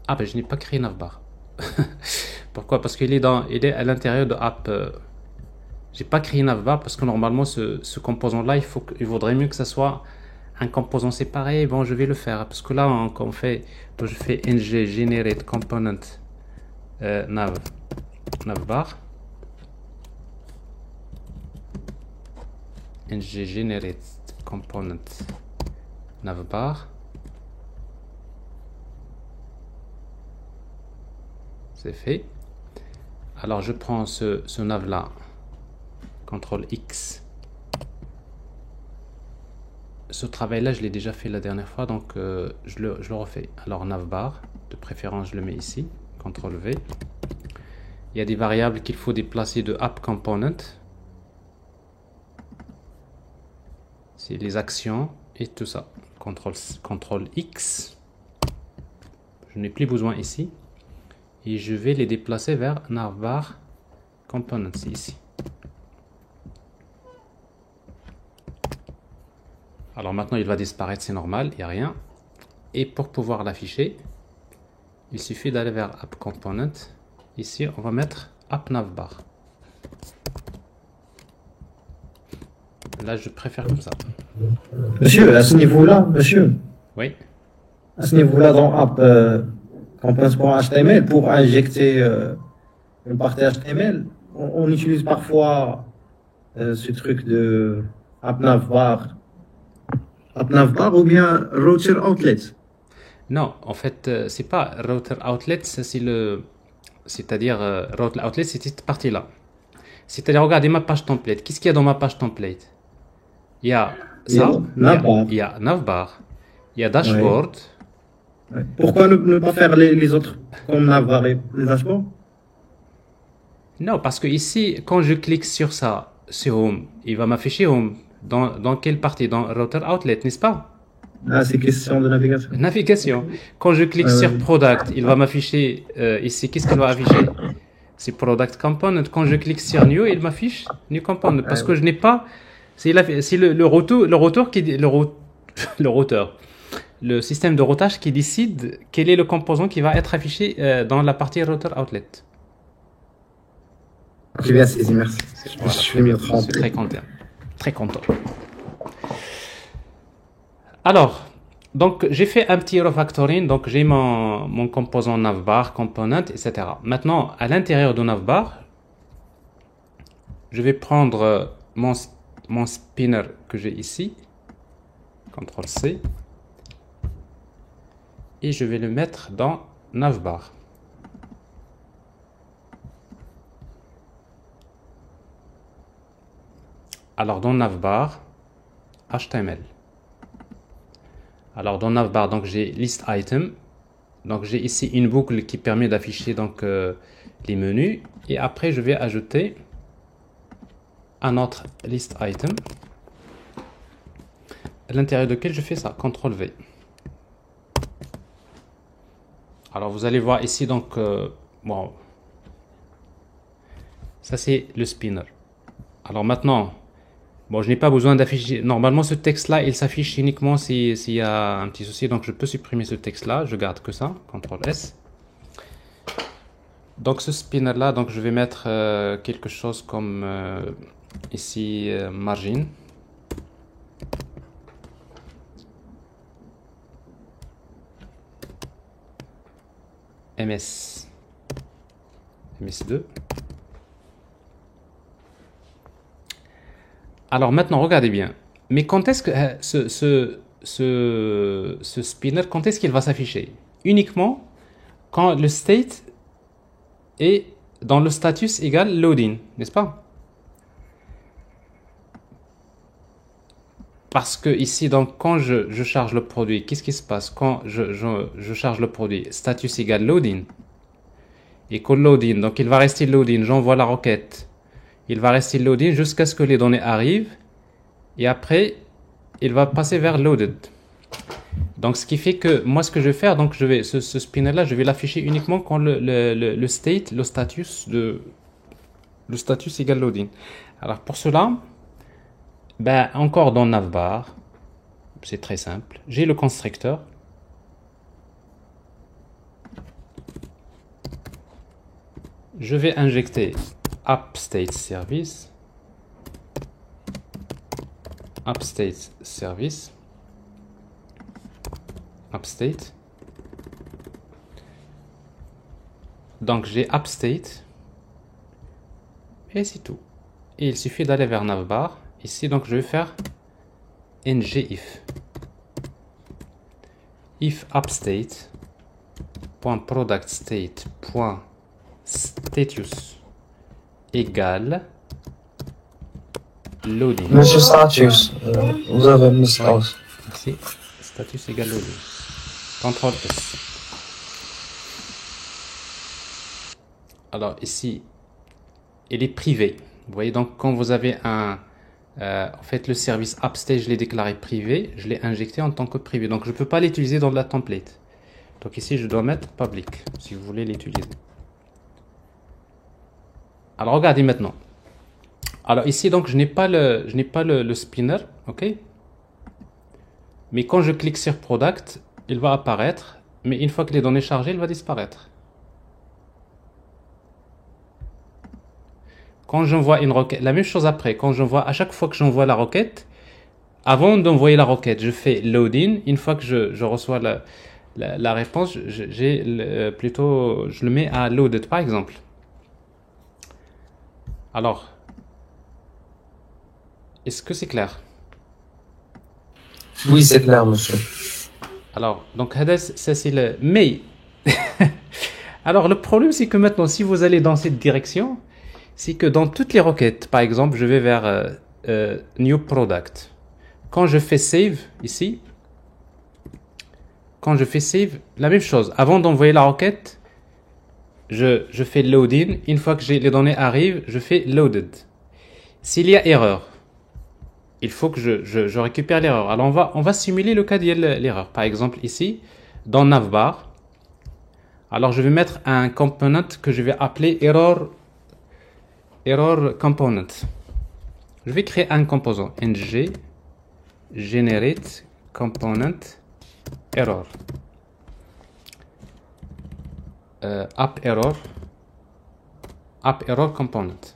Speaker 1: Ah ben je n'ai pas créé navbar. Pourquoi? Parce qu'il est à l'intérieur de app. J'ai pas créé navbar parce que normalement ce composant là il vaudrait mieux que ça soit un composant séparé. Bon, je vais le faire parce que là quand je fais ng generate component navbar, ng generate component navbar. C'est fait. Alors je prends ce nav là, CTRL X. Ce travail là je l'ai déjà fait la dernière fois, donc je le refais. Alors navbar, de préférence je le mets ici, CTRL V. Il y a des variables qu'il faut déplacer de app component. C'est les actions et tout ça. CTRL X. Je n'ai plus besoin ici. Et je vais les déplacer vers navbar components ici. Alors maintenant il va disparaître, c'est normal, il n'y a rien. Et pour pouvoir l'afficher, il suffit d'aller vers app component. Ici on va mettre app navbar. Là je préfère comme ça.
Speaker 2: Monsieur, à ce niveau-là, monsieur,
Speaker 1: Oui.
Speaker 2: à ce niveau-là dans app components.html, pour injecter une partie HTML, on utilise parfois ce truc de app navbar ou bien router outlet.
Speaker 1: Non, en fait, c'est pas router outlet, c'est-à-dire router outlet, c'est cette partie-là. C'est-à-dire, regardez ma page template. Qu'est-ce qu'il y a dans ma page template? Il y a ça, il y a navbar, il y a dashboard.
Speaker 2: Ouais. Pourquoi ne pas faire les autres comme navbar et les dashboards?
Speaker 1: Non, parce que ici, quand je clique sur ça, sur home, il va m'afficher home. Dans quelle partie? Dans router outlet, n'est-ce pas?
Speaker 2: Ah, c'est question de navigation.
Speaker 1: Navigation. Quand je clique sur product, il va m'afficher ici. Qu'est-ce qu'il va afficher? C'est product component. Quand je clique sur new, il m'affiche new component. Parce que je n'ai pas. C'est le routeur qui le routeur. Le système de routage qui décide quel est le composant qui va être affiché dans la partie router outlet.
Speaker 2: J'ai bien saisi, merci.
Speaker 1: Voilà.
Speaker 2: Je suis mieux
Speaker 1: Je suis très content. Très content. Alors, donc j'ai fait un petit refactoring, donc j'ai mon composant navbar, component, etc. Maintenant, à l'intérieur de navbar, je vais prendre mon spinner que j'ai ici, CTRL C, et je vais le mettre dans navbar. Alors dans navbar, HTML. Alors dans navbar, donc j'ai list item. Donc j'ai ici une boucle qui permet d'afficher donc les menus. Et après je vais ajouter un autre list item à l'intérieur duquel je fais ça, CTRL V. Alors vous allez voir ici donc bon, ça c'est le spinner. Alors maintenant, bon, je n'ai pas besoin d'afficher. Normalement, ce texte-là, il s'affiche uniquement s'il y a un petit souci. Donc, je peux supprimer ce texte-là. Je garde que ça. CTRL S. Donc, ce spinner-là, donc je vais mettre quelque chose comme ici margin. MS2. Alors maintenant, regardez bien. Mais quand est-ce que ce spinner, quand est-ce qu'il va s'afficher? uniquement quand le state est dans le status égal loading, n'est-ce pas? Parce que ici, donc, quand je charge le produit, qu'est-ce qui se passe? Quand je charge le produit, status égal loading, et que loading, donc il va rester loading, j'envoie la requête, il va rester loading jusqu'à ce que les données arrivent, et après, il va passer vers loaded. Donc, ce qui fait que moi, ce que je vais faire, donc, ce spinner-là, je vais l'afficher uniquement quand le state, le status égale loading. Alors, pour cela, ben, encore dans navbar, c'est très simple. J'ai le constructeur. Je vais injecter appStateService. appStateService. appState. Donc j'ai appState. Et c'est tout. Et il suffit d'aller vers navbar. Ici, donc je vais faire ngIf. If appState.productState.status égale loading.
Speaker 6: Monsieur Status, vous avez une message.
Speaker 1: Ici, status égale loading. CTRL S. Alors ici, il est privé. Vous voyez, donc quand vous avez en fait le service appState, je l'ai déclaré privé, je l'ai injecté en tant que privé. Donc je ne peux pas l'utiliser dans la template. Donc ici, je dois mettre public si vous voulez l'utiliser. Alors regardez maintenant. Alors ici, donc je n'ai pas le spinner, ok? Mais quand je clique sur product, il va apparaître. Mais une fois que les données chargées, il va disparaître. Quand j'envoie une requête, la même chose après, à chaque fois que j'envoie la requête, avant d'envoyer la requête, je fais loading. Une fois que je reçois la réponse, je le mets à loaded par exemple. Alors, est-ce que c'est clair?
Speaker 6: Oui, c'est clair, monsieur.
Speaker 1: Alors, donc, ça c'est le... Mais, alors le problème c'est que maintenant, si vous allez dans cette direction, c'est que dans toutes les requêtes, par exemple, je vais vers New Product. Quand je fais Save, ici, la même chose. Avant d'envoyer la requête, je fais Loading. Une fois que les données arrivent, je fais Loaded. S'il y a erreur, il faut que je récupère l'erreur. Alors, on va simuler le cas de l'erreur. Par exemple, ici, dans navbar, alors je vais mettre un component que je vais appeler error component. Je vais créer un composant ng generate component error app error component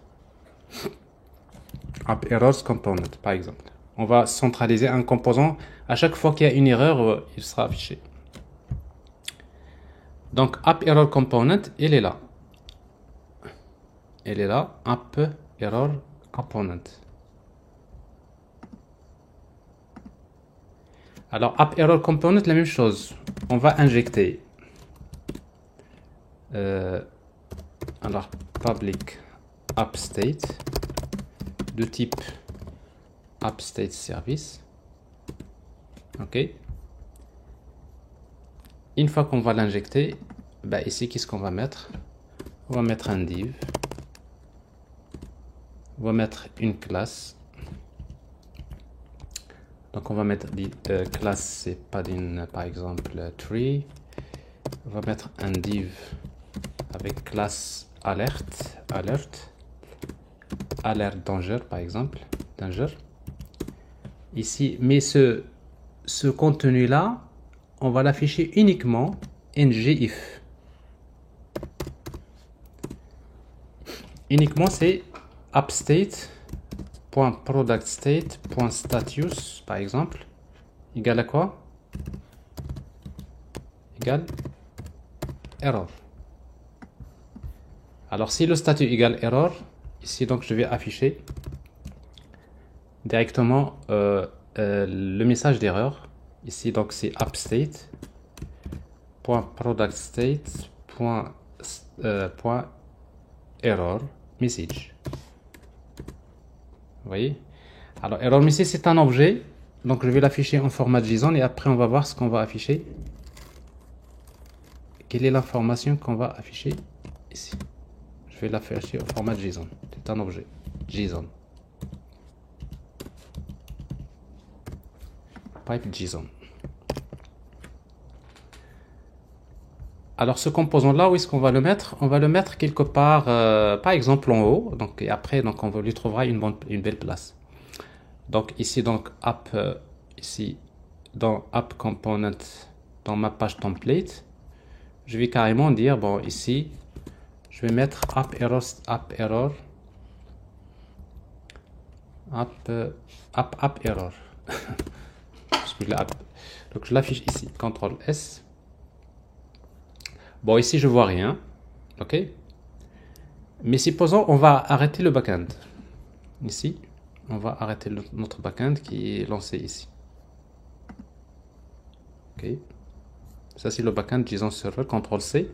Speaker 1: app errors component par exemple. On va centraliser un composant. À chaque fois qu'il y a une erreur, il sera affiché. Donc app error component, il est là. Elle est là, app error component. Alors, app error component, la même chose. On va injecter. Alors, public appState de type appStateService. OK. Une fois qu'on va l'injecter, bah ici, qu'est-ce qu'on va mettre? On va mettre un div. On va mettre une classe. Donc on va mettre classe, c'est padding par exemple tree. On va mettre un div avec classe alert danger par exemple, danger. Ici, mais ce contenu là, on va l'afficher uniquement ngIf. Uniquement c'est appState.productState.status par exemple égale à quoi? Égale error. Alors si le statut égale error, ici donc je vais afficher directement le message d'erreur. Ici donc c'est appState .product state point error message. Vous voyez? Alors error message c'est un objet, donc je vais l'afficher en format JSON et après on va voir ce qu'on va afficher. Quelle est l'information qu'on va afficher ici? Je vais l'afficher au format JSON. C'est un objet JSON. Pipe JSON. Alors ce composant là, où est-ce qu'on va le mettre? On va le mettre quelque part, par exemple en haut. Donc et après, donc on lui trouvera une belle place. Donc ici donc app, ici dans app component, dans ma page template, je vais carrément dire bon ici, je vais mettre app error, app error. Donc je l'affiche ici, CTRL S. Bon, ici je vois rien, ok. Mais supposons on va arrêter le backend. Ici, on va arrêter notre backend qui est lancé ici. Ok. Ça c'est le backend JSON Server, CTRL C.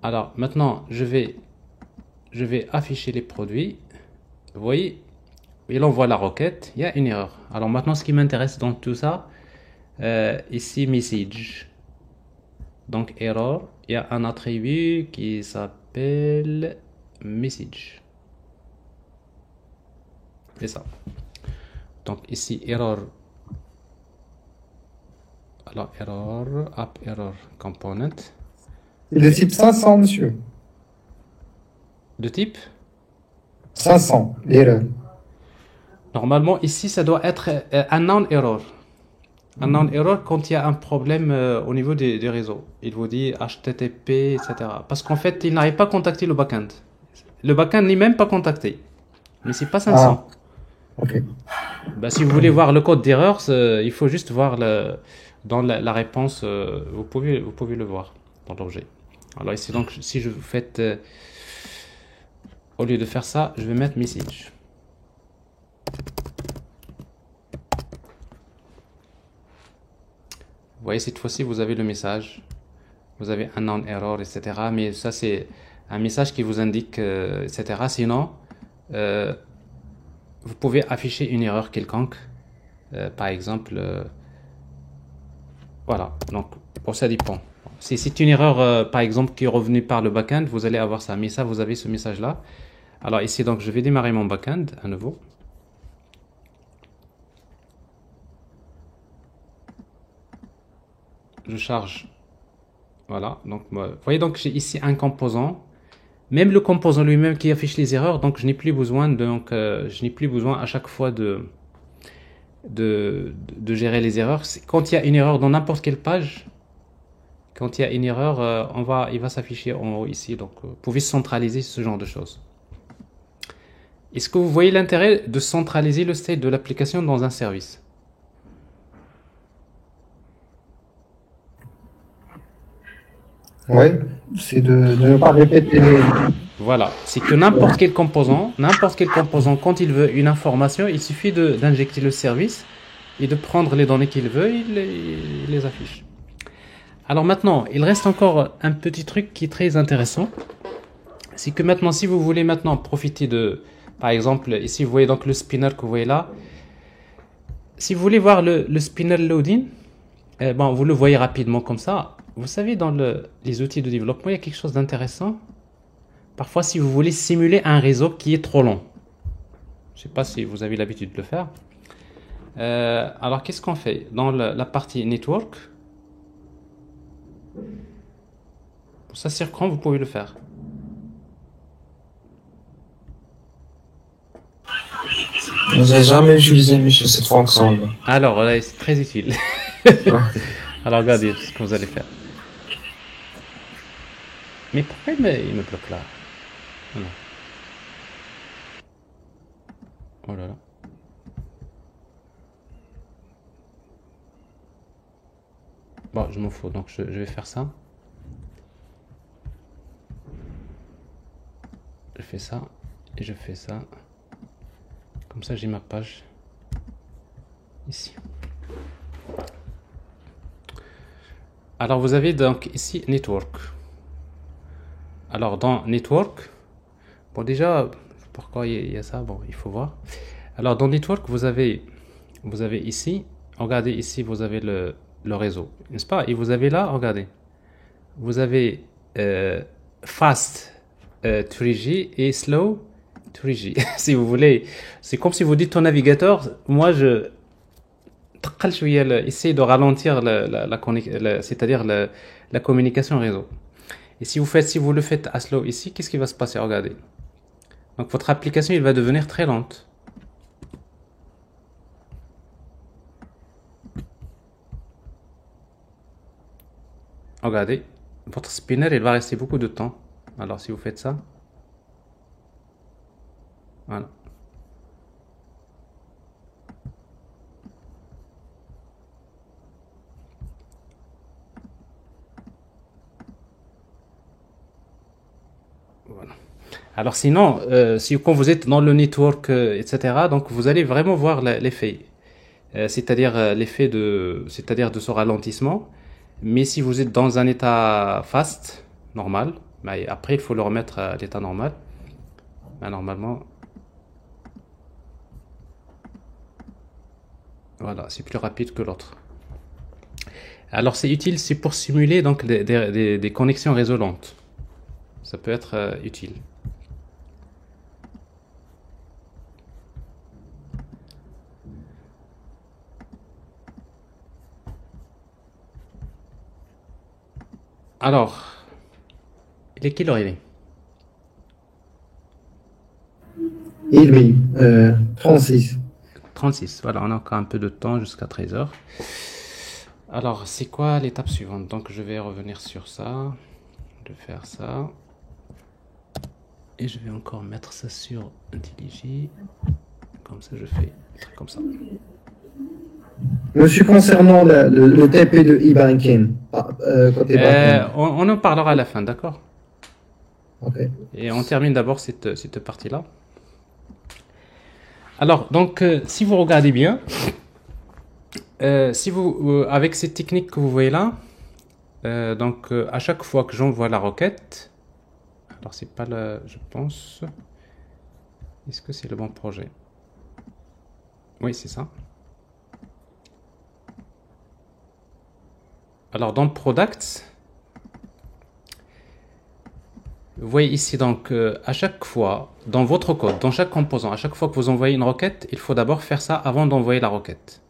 Speaker 1: Alors maintenant je vais afficher les produits. Vous voyez, il envoie la requête, il y a une erreur. Alors maintenant ce qui m'intéresse dans tout ça, ici message, donc error, il y a un attribut qui s'appelle message, c'est ça. Donc ici error, alors error, app error component.
Speaker 4: C'est de type 500, monsieur.
Speaker 1: De type
Speaker 4: 500, l'erreur.
Speaker 1: normalement ici ça doit être un non error. Un non-error quand il y a un problème au niveau des réseaux. Il vous dit HTTP, etc. Parce qu'en fait, il n'arrive pas à contacter le backend. Le backend n'est même pas contacté. Mais c'est pas 500.
Speaker 4: Ok.
Speaker 1: Bah, si vous voulez voir le code d'erreur, il faut juste voir dans la réponse. Vous pouvez le voir dans l'objet. Alors ici, donc, si je vous fais... au lieu de faire ça, je vais mettre message. Vous voyez, cette fois-ci, vous avez le message. Vous avez un non-error, etc. Mais ça, c'est un message qui vous indique, etc. Sinon, vous pouvez afficher une erreur quelconque. Par exemple, voilà. Donc, bon, ça dépend. Si c'est une erreur, par exemple, qui est revenue par le backend, vous allez avoir ça. Mais ça, vous avez ce message-là. Alors ici, donc, je vais démarrer mon backend à nouveau. Je charge, voilà, donc vous voyez, donc j'ai ici un composant, même le composant lui-même qui affiche les erreurs, donc je n'ai plus besoin à chaque fois de gérer les erreurs. Quand il y a une erreur dans n'importe quelle page, quand il y a une erreur, il va s'afficher en haut ici, donc vous pouvez centraliser ce genre de choses. Est-ce que vous voyez l'intérêt de centraliser le state de l'application dans un service?
Speaker 4: Oui, c'est de ne pas répéter.
Speaker 1: Voilà, c'est que n'importe quel composant, quand il veut une information, il suffit d'injecter le service et de prendre les données qu'il veut, il les affiche. Alors maintenant, il reste encore un petit truc qui est très intéressant. C'est que maintenant, si vous voulez maintenant profiter de, par exemple, ici vous voyez donc le spinner que vous voyez là. Si vous voulez voir le spinner loading, bon, vous le voyez rapidement comme ça. Vous savez, dans les outils de développement, il y a quelque chose d'intéressant. Parfois, si vous voulez simuler un réseau qui est trop long. Je ne sais pas si vous avez l'habitude de le faire. Alors, qu'est-ce qu'on fait? Dans la partie network, pour ça, sur Chrome, vous pouvez le faire.
Speaker 6: Je n'ai jamais utilisé, monsieur, cette fonction-là.
Speaker 1: Alors, là, c'est très utile. Alors, regardez ce que vous allez faire. Mais pourquoi il me bloque là? Voilà. Oh là là. Bon, je m'en fous, donc je vais faire ça. Je fais ça et je fais ça. Comme ça, j'ai ma page ici. Alors vous avez donc ici Network. Alors dans Network, bon déjà, pourquoi il y a ça? Bon, il faut voir. Alors dans Network, vous avez ici, regardez ici, vous avez le réseau, n'est-ce pas? Et vous avez là, regardez, vous avez Fast 3G et Slow 3G. Si vous voulez, c'est comme si vous dites au navigateur, moi je essayer de ralentir c'est-à-dire la communication réseau. Et si vous le faites à slow ici, qu'est-ce qui va se passer? Regardez. Donc votre application, il va devenir très lente. Regardez, votre spinner, il va rester beaucoup de temps. Alors si vous faites ça, voilà. Voilà. Alors sinon, si quand vous êtes dans le network, etc., donc vous allez vraiment voir l'effet, c'est-à-dire de ce ralentissement. Mais si vous êtes dans un état fast, normal, bah, après il faut le remettre à l'état normal. Bah, normalement, voilà, c'est plus rapide que l'autre. Alors c'est utile, c'est pour simuler donc des connexions réseau lentes. Ça peut être utile. Alors, il est quelle heure il est?
Speaker 2: Et lui, 36.
Speaker 1: 36, voilà, on a encore un peu de temps jusqu'à 13h. Alors, c'est quoi l'étape suivante? Donc, je vais revenir sur ça. Je vais faire ça. Et je vais encore mettre ça sur IntelliJ. Comme ça, je fais un truc comme ça.
Speaker 2: Monsieur, concernant le TP de e-banking, côté backend.
Speaker 1: On en parlera à la fin, d'accord?
Speaker 2: Ok.
Speaker 1: Et on termine d'abord cette partie-là. Alors, donc, si vous regardez bien, avec cette technique que vous voyez là, donc, à chaque fois que j'envoie la requête, alors c'est pas je pense, est-ce que c'est le bon projet? Oui, c'est ça. Alors, dans Products, vous voyez ici, donc, à chaque fois, dans votre code, dans chaque composant, à chaque fois que vous envoyez une requête, il faut d'abord faire ça avant d'envoyer la requête.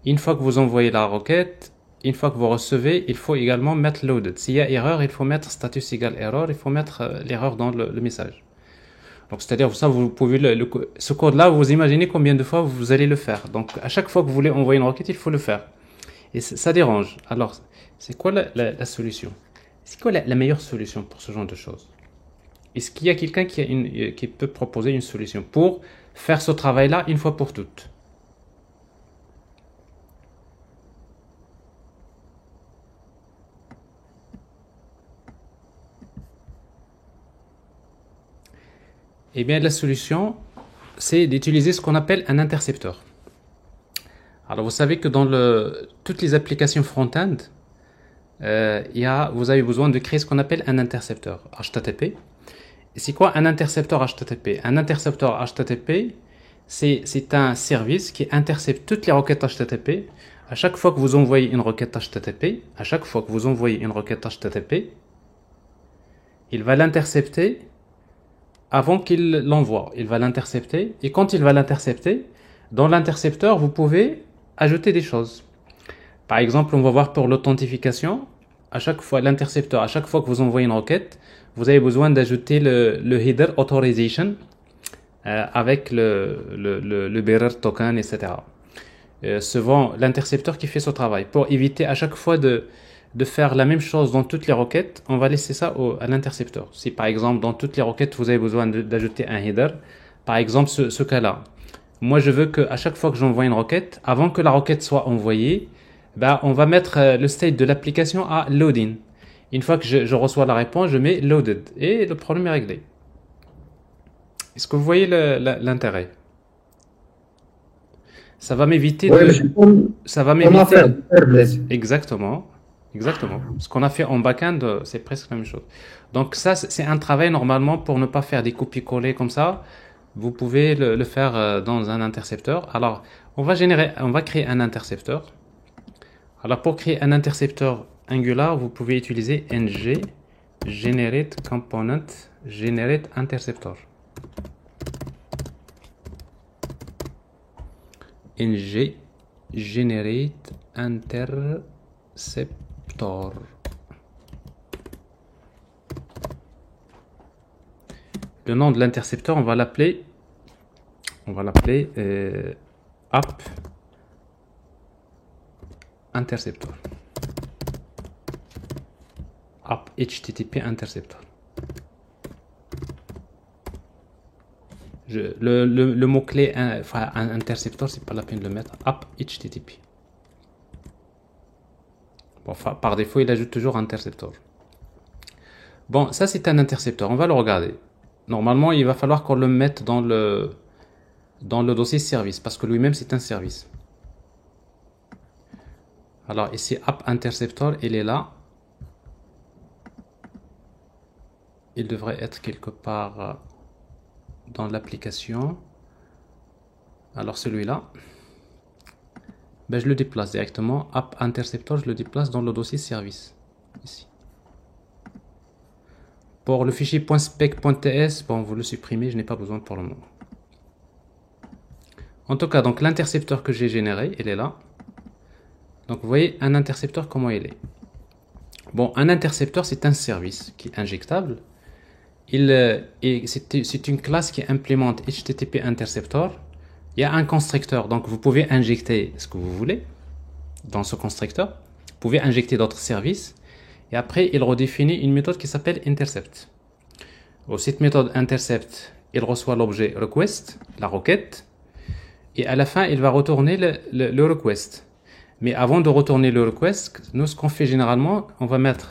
Speaker 1: Une fois que vous envoyez la requête, une fois que vous recevez, il faut également mettre loaded. S'il y a erreur, il faut mettre status égale error, il faut mettre l'erreur dans le message. Donc, c'est-à-dire, ça, vous pouvez, ce code-là, vous imaginez combien de fois vous allez le faire. Donc, à chaque fois que vous voulez envoyer une requête, il faut le faire. Et ça dérange. Alors, c'est quoi la solution? C'est quoi la meilleure solution pour ce genre de choses? Est-ce qu'il y a quelqu'un qui peut proposer une solution pour faire ce travail-là une fois pour toutes? Eh bien, la solution, c'est d'utiliser ce qu'on appelle un intercepteur. Alors, vous savez que dans toutes les applications front-end, vous avez besoin de créer ce qu'on appelle un intercepteur HTTP. Et c'est quoi un intercepteur HTTP? Un intercepteur HTTP, c'est un service qui intercepte toutes les requêtes HTTP. À chaque fois que vous envoyez une requête HTTP, il va l'intercepter avant qu'il l'envoie. Il va l'intercepter. Et quand il va l'intercepter, dans l'intercepteur, vous pouvez ajouter des choses. Par exemple, on va voir pour l'authentification, à chaque fois que vous envoyez une requête, vous avez besoin d'ajouter le header authorization avec le bearer token, etc. Souvent, l'intercepteur qui fait ce travail. Pour éviter à chaque fois de faire la même chose dans toutes les requêtes, on va laisser ça à l'intercepteur. Si par exemple, dans toutes les requêtes, vous avez besoin d'ajouter un header, par exemple ce cas-là, moi je veux qu'à chaque fois que j'envoie une requête, avant que la requête soit envoyée, on va mettre le state de l'application à loading. Une fois que je reçois la réponse, je mets loaded et le problème est réglé. Est-ce que vous voyez l'intérêt? Ça va m'éviter
Speaker 2: ça va m'éviter.
Speaker 1: Exactement. Exactement. Ce qu'on a fait en back-end, c'est presque la même chose. Donc ça, c'est un travail normalement pour ne pas faire des copier-coller comme ça. Vous pouvez le faire dans un intercepteur. Alors, on va créer un intercepteur. Alors, pour créer un intercepteur Angular, vous pouvez utiliser ng generate component generate interceptor. ng generate interceptor. Le nom de l'intercepteur, on va l'appeler app interceptor. App HTTP interceptor. Le mot-clé interceptor, c'est pas la peine de le mettre. App HTTP. Bon, par défaut, il ajoute toujours interceptor. Bon, ça c'est un intercepteur. On va le regarder. Normalement, il va falloir qu'on le mette dans le dossier service parce que lui-même c'est un service. Alors ici, app interceptor, il est là. Il devrait être quelque part dans l'application. Alors celui-là, ben, je le déplace directement. App interceptor, je le déplace dans le dossier service. Ici. Pour le fichier .spec.ts, bon, vous le supprimez, je n'ai pas besoin pour le moment. En tout cas, donc l'intercepteur que j'ai généré, il est là. Donc vous voyez un intercepteur, comment il est. Bon, un intercepteur, c'est un service qui est injectable. C'est une classe qui implémente HTTP interceptor. Il y a un constructeur, donc vous pouvez injecter ce que vous voulez dans ce constructeur. Vous pouvez injecter d'autres services. Et après, il redéfinit une méthode qui s'appelle intercept. Cette méthode intercept, il reçoit l'objet request, la requête. Et à la fin, il va retourner le request. Mais avant de retourner le request, nous, ce qu'on fait généralement, on va mettre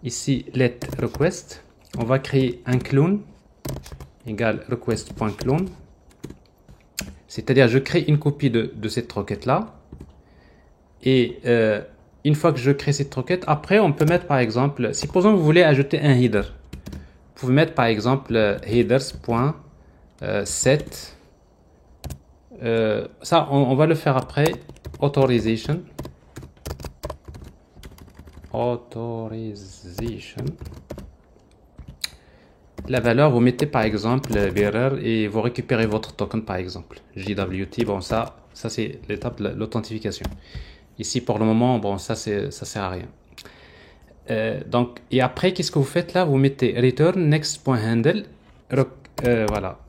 Speaker 1: ici let request. On va créer un clone égale request.clone. C'est-à-dire, je crée une copie de cette requête-là. Et une fois que je crée cette requête, après, on peut mettre par exemple, supposons que vous voulez ajouter un header. Vous pouvez mettre par exemple headers.set. Ça, on va le faire après. Authorization. La valeur, vous mettez par exemple bearer et vous récupérez votre token par exemple. JWT, bon ça c'est l'étape de l'authentification. Ici pour le moment, bon ça sert à rien. Donc, et après, qu'est-ce que vous faites là? Vous mettez return next.handle, voilà,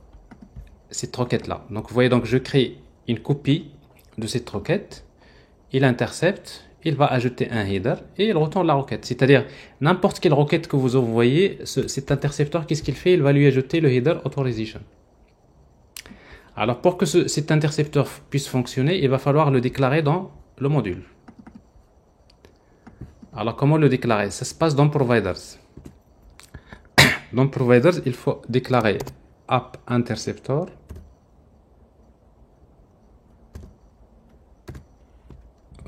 Speaker 1: cette requête là. Donc vous voyez, donc je crée une copie de cette requête, il intercepte, il va ajouter un header et il retourne la requête. C'est-à-dire, n'importe quelle requête que vous envoyez, cet intercepteur, qu'est-ce qu'il fait? Il va lui ajouter le header authorization. Alors, pour que cet intercepteur puisse fonctionner, il va falloir le déclarer dans le module. Alors, comment le déclarer? Ça se passe dans Providers. Dans Providers, il faut déclarer app interceptor.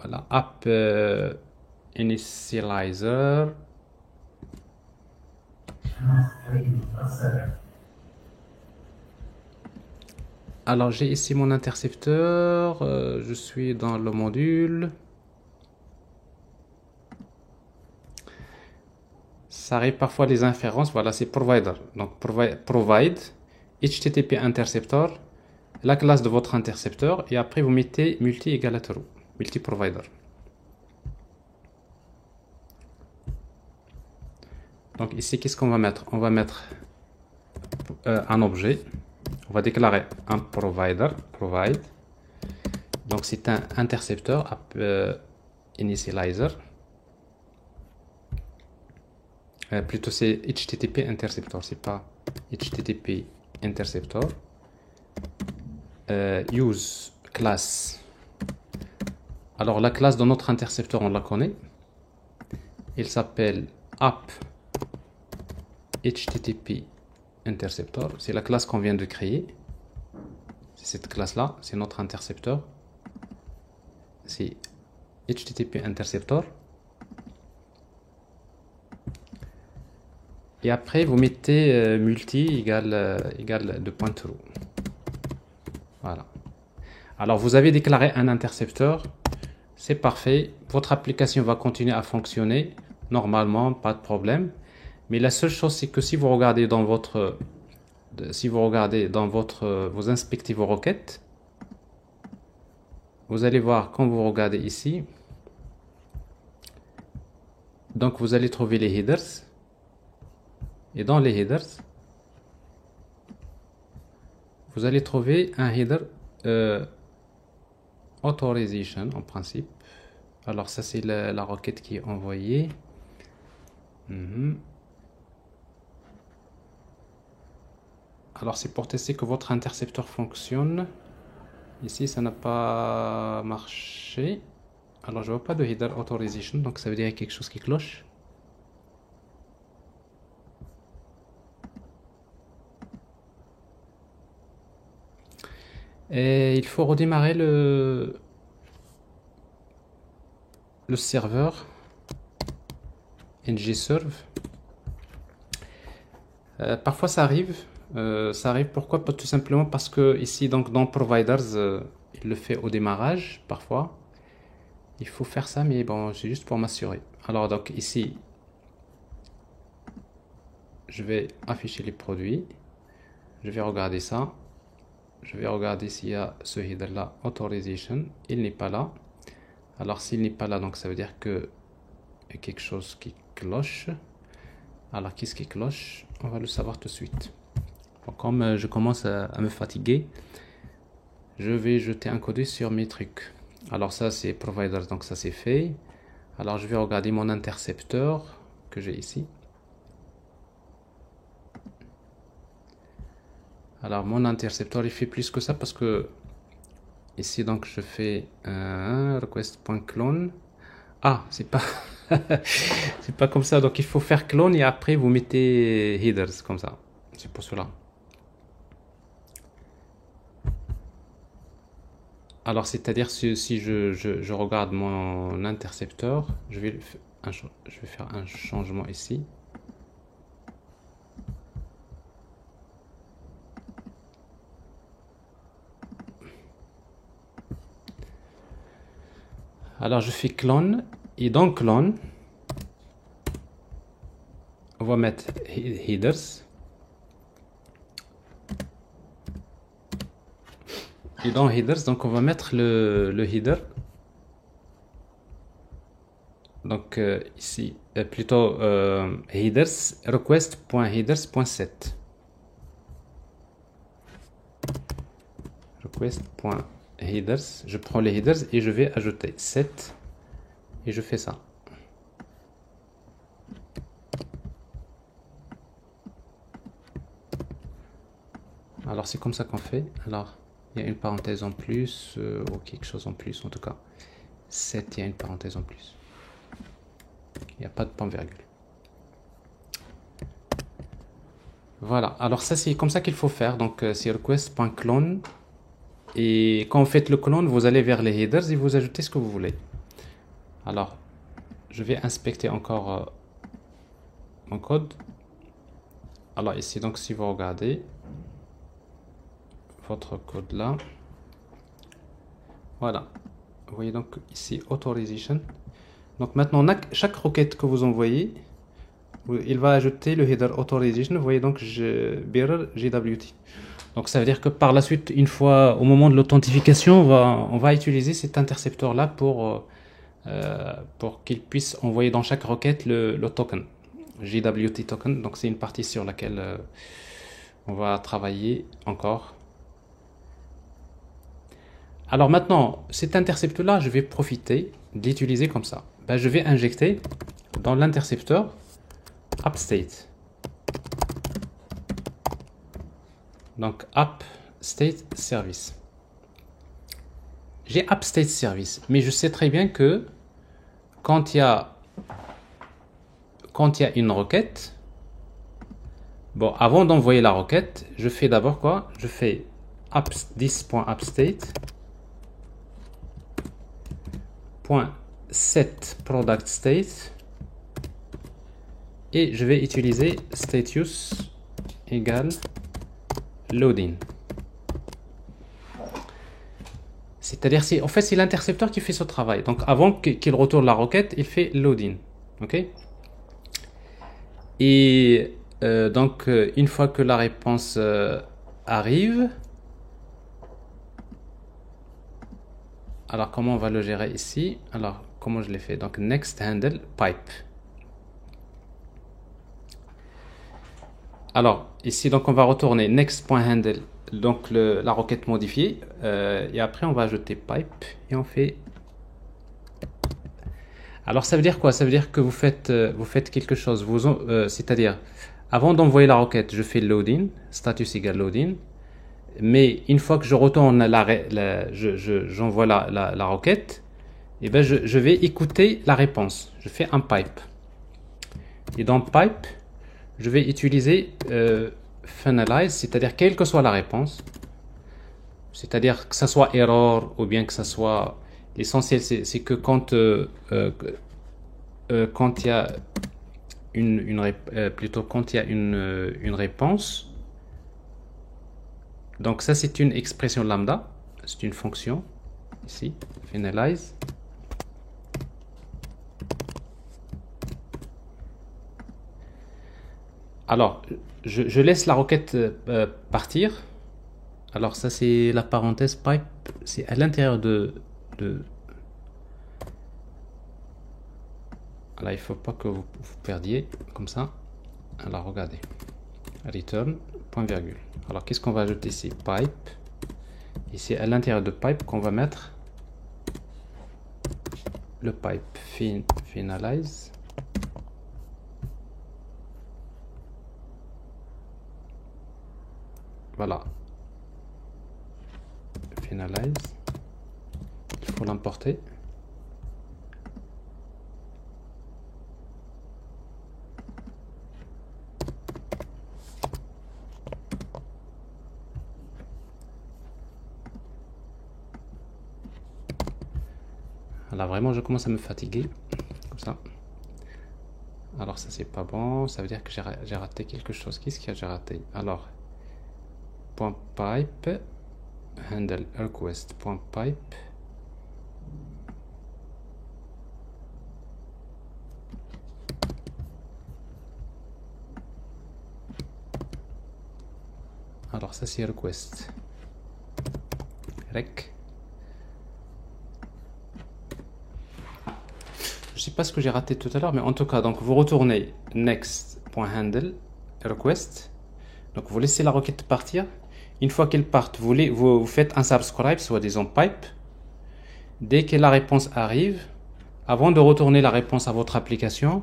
Speaker 1: Voilà, app initializer. Alors, j'ai ici mon intercepteur. Je suis dans le module. Ça arrive parfois les inférences. Voilà, c'est provider. Donc, provide HTTP interceptor, la classe de votre intercepteur, et après vous mettez multi égale à true. Multi-provider. Donc ici, qu'est-ce qu'on va mettre? On va mettre un objet. On va déclarer un provider, provide. Donc c'est un intercepteur, initializer. Plutôt c'est HTTP interceptor, c'est pas HTTP interceptor. Use class. Alors la classe de notre intercepteur, on la connaît. Il s'appelle app HTTP interceptor. C'est la classe qu'on vient de créer. C'est cette classe-là, c'est notre intercepteur. C'est HTTP interceptor. Et après, vous mettez multi égale de point true. Voilà. Alors, vous avez déclaré un intercepteur. C'est parfait. Votre application va continuer à fonctionner. Normalement, pas de problème. Mais la seule chose, c'est que si vous regardez dans votre... vous inspectez vos requêtes, vous allez voir, quand vous regardez ici, donc vous allez trouver les headers. Et dans les headers, vous allez trouver un header authorization en principe. Alors ça c'est la requête qui est envoyée. Alors c'est pour tester que votre intercepteur fonctionne. Ici ça n'a pas marché. Alors je vois pas de header authorization, donc ça veut dire qu'il y a quelque chose qui cloche. Et il faut redémarrer le serveur ngserve. Parfois ça arrive. Pourquoi? Tout simplement parce que ici donc dans providers il le fait au démarrage parfois. Il faut faire ça, mais bon, c'est juste pour m'assurer. Alors donc ici je vais afficher les produits, je vais regarder ça, je vais regarder s'il y a ce header là authorization. Il n'est pas là. Alors s'il n'est pas là, donc ça veut dire que il y a quelque chose qui cloche. Alors qu'est-ce qui cloche? On va le savoir tout de suite. Donc, comme je commence à me fatiguer, je vais jeter un coup d'œil sur mes trucs. Alors ça c'est providers, donc ça c'est fait. Alors je vais regarder mon intercepteur que j'ai ici. Alors mon intercepteur il fait plus que ça parce que ici donc je fais un request.clone. Ah, c'est pas c'est pas comme ça, donc il faut faire clone et après vous mettez headers comme ça. C'est pour cela. Alors c'est-à-dire si je regarde mon intercepteur, je vais faire un changement ici. Alors je fais clone et dans clone on va mettre headers et dans headers donc on va mettre le header donc ici plutôt headers request.headers.set request.headers, je prends les headers et je vais ajouter set et je fais ça. Alors c'est comme ça qu'on fait. Alors il y a une parenthèse en plus ou quelque chose en plus en tout cas. Set, il y a une parenthèse en plus. Il n'y a pas de point virgule. Voilà, alors ça c'est comme ça qu'il faut faire. Donc c'est request.clone. Et quand vous faites le clone, vous allez vers les headers et vous ajoutez ce que vous voulez. Alors, je vais inspecter encore mon code. Alors ici, donc si vous regardez votre code là, voilà. Vous voyez donc ici authorization. Donc maintenant, chaque requête que vous envoyez, il va ajouter le header authorization. Vous voyez donc bearer JWT. Donc ça veut dire que par la suite, une fois au moment de l'authentification, on va utiliser cet intercepteur là pour qu'il puisse envoyer dans chaque requête le token, JWT token. Donc c'est une partie sur laquelle on va travailler encore. Alors maintenant, cet intercepteur là, je vais profiter de l'utiliser comme ça. Ben, je vais injecter dans l'intercepteur AppState. Donc app state service. J'ai app state service, mais je sais très bien que quand il y a une requête, bon, avant d'envoyer la requête, je fais d'abord quoi? Je fais this.appstate .set product state et je vais utiliser status égale loading. C'est-à-dire, en fait, c'est l'intercepteur qui fait ce travail. Donc, avant qu'il retourne la requête, il fait loading. OK? Et donc, une fois que la réponse arrive, alors comment on va le gérer ici? Alors, comment je l'ai fait? Donc, next handle pipe. Alors, ici, donc, on va retourner next.handle, donc la requête modifiée, et après, on va ajouter pipe, et on fait... Alors, ça veut dire quoi? Ça veut dire que vous faites quelque chose, c'est-à-dire, avant d'envoyer la requête, je fais loading, status égale loading, mais une fois que je retourne, j'envoie la requête, et ben je vais écouter la réponse. Je fais un pipe. Et dans pipe, je vais utiliser finalize, c'est-à-dire quelle que soit la réponse, c'est-à-dire que ça soit error ou bien que ça soit... L'essentiel, c'est que quand il y a quand il y a une réponse, donc ça c'est une expression lambda, c'est une fonction ici, finalize. Alors, je laisse la requête partir. Alors ça c'est la parenthèse pipe, c'est à l'intérieur de... Alors il faut pas que vous perdiez comme ça. Alors regardez, return, point virgule. Alors qu'est-ce qu'on va ajouter ici? Pipe. Et c'est à l'intérieur de pipe qu'on va mettre le pipe finalize. Voilà. Finalize. Il faut l'importer. Là vraiment je commence à me fatiguer comme ça. Alors ça c'est pas bon, ça veut dire que j'ai raté quelque chose. Qu'est-ce que j'ai raté? Alors point pipe handle request point pipe. Alors ça c'est request rec. Je sais pas ce que j'ai raté tout à l'heure, mais en tout cas, donc vous retournez next.handle request. Donc vous laissez la requête partir. Une fois qu'elle parte, vous faites un subscribe, soit disant pipe. Dès que la réponse arrive, avant de retourner la réponse à votre application,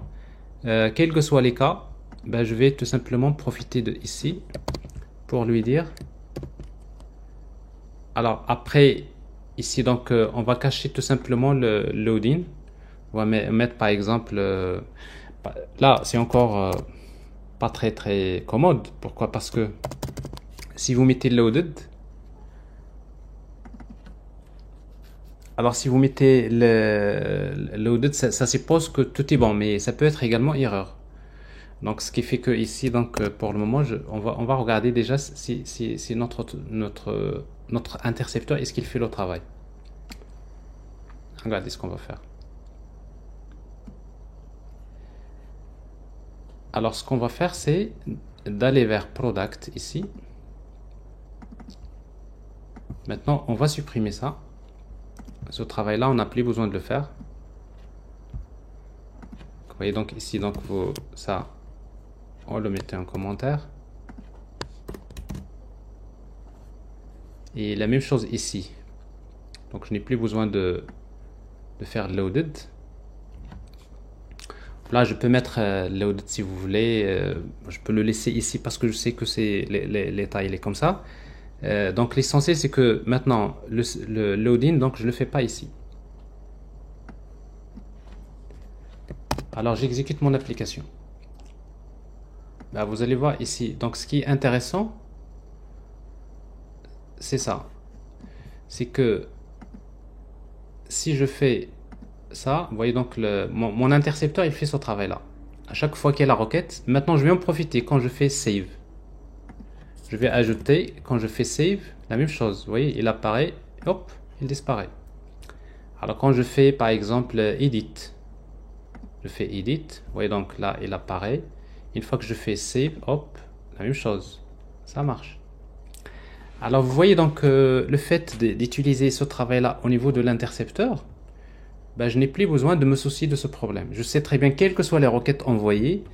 Speaker 1: quels que soient les cas, ben, je vais tout simplement profiter de ici pour lui dire. Alors après, ici, donc on va cacher tout simplement le loading. On va mettre par exemple, là c'est encore pas très commode. Pourquoi? Parce que si vous mettez loaded, alors si vous mettez le loaded, ça suppose que tout est bon, mais ça peut être également erreur. Donc ce qui fait que ici, donc pour le moment, on va regarder déjà si notre intercepteur, est-ce qu'il fait le travail. Regardez ce qu'on va faire. Alors ce qu'on va faire, c'est d'aller vers product ici. Maintenant on va supprimer ça. Ce travail là on n'a plus besoin de le faire. Vous voyez donc ici, donc ça on le mettait en commentaire. Et la même chose ici. Donc je n'ai plus besoin de faire loaded. Là, je peux mettre loaded si vous voulez. Je peux le laisser ici parce que je sais que c'est l'état il est comme ça. Donc l'essentiel c'est que maintenant le loading, donc je le fais pas ici. Alors j'exécute mon application. Là, vous allez voir ici. Donc ce qui est intéressant, c'est ça. C'est que si je fais ça, vous voyez donc mon intercepteur il fait ce travail là. à chaque fois qu'il y a la requête. Maintenant, je vais en profiter quand je fais save. Je vais ajouter, quand je fais save, la même chose. Vous voyez, il apparaît, hop, il disparaît. Alors quand je fais par exemple edit, je fais edit, vous voyez donc là il apparaît. Une fois que je fais save, hop, la même chose, ça marche. Alors vous voyez donc le fait d'utiliser ce travail là au niveau de l'intercepteur, ben, je n'ai plus besoin de me soucier de ce problème. Je sais très bien, quelles que soient les requêtes envoyées,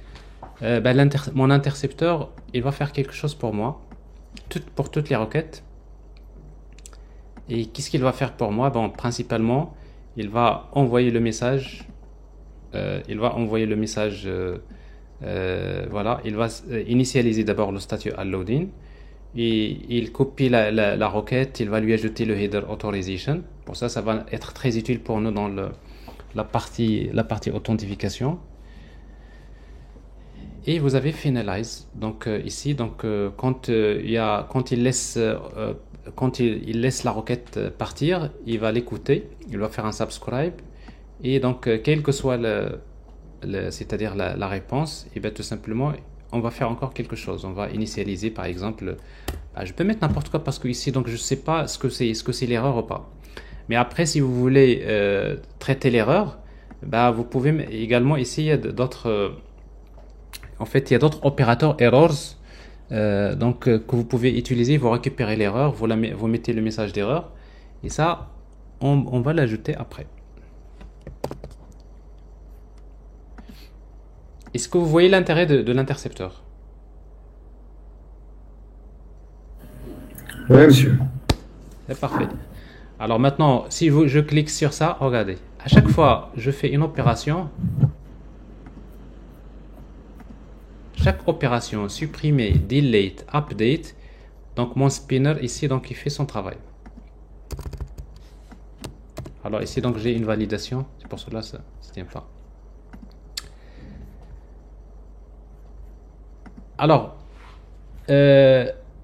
Speaker 1: ben, mon intercepteur il va faire quelque chose pour moi, pour toutes les requêtes. Et qu'est-ce qu'il va faire pour moi? Bon, principalement, il va envoyer le message. Voilà, il va initialiser d'abord le statut allloading. Et il copie la requête, il va lui ajouter le header authorization. Pour ça, ça va être très utile pour nous dans la partie authentification. Et vous avez finalize. Donc ici, donc quand il laisse la requête partir, il va l'écouter, il va faire un subscribe, et donc quelle que soit c'est-à-dire la réponse, et bien tout simplement on va faire encore quelque chose. On va initialiser par exemple, je peux mettre n'importe quoi parce que ici donc je sais pas ce que c'est l'erreur ou pas. Mais après, si vous voulez traiter l'erreur, vous pouvez également essayer d'autres. En fait, il y a d'autres opérateurs errors. Que vous pouvez utiliser, vous récupérez l'erreur, vous mettez le message d'erreur, et ça, on va l'ajouter après. Est-ce que vous voyez l'intérêt de l'intercepteur?
Speaker 2: Oui, monsieur.
Speaker 1: C'est parfait. Alors maintenant, si je clique sur ça, regardez, à chaque fois je fais une opération, chaque opération, supprimer, delete, update, donc mon spinner ici, donc il fait son travail. Alors ici, donc j'ai une validation, c'est pour cela ça ne tient pas. Alors,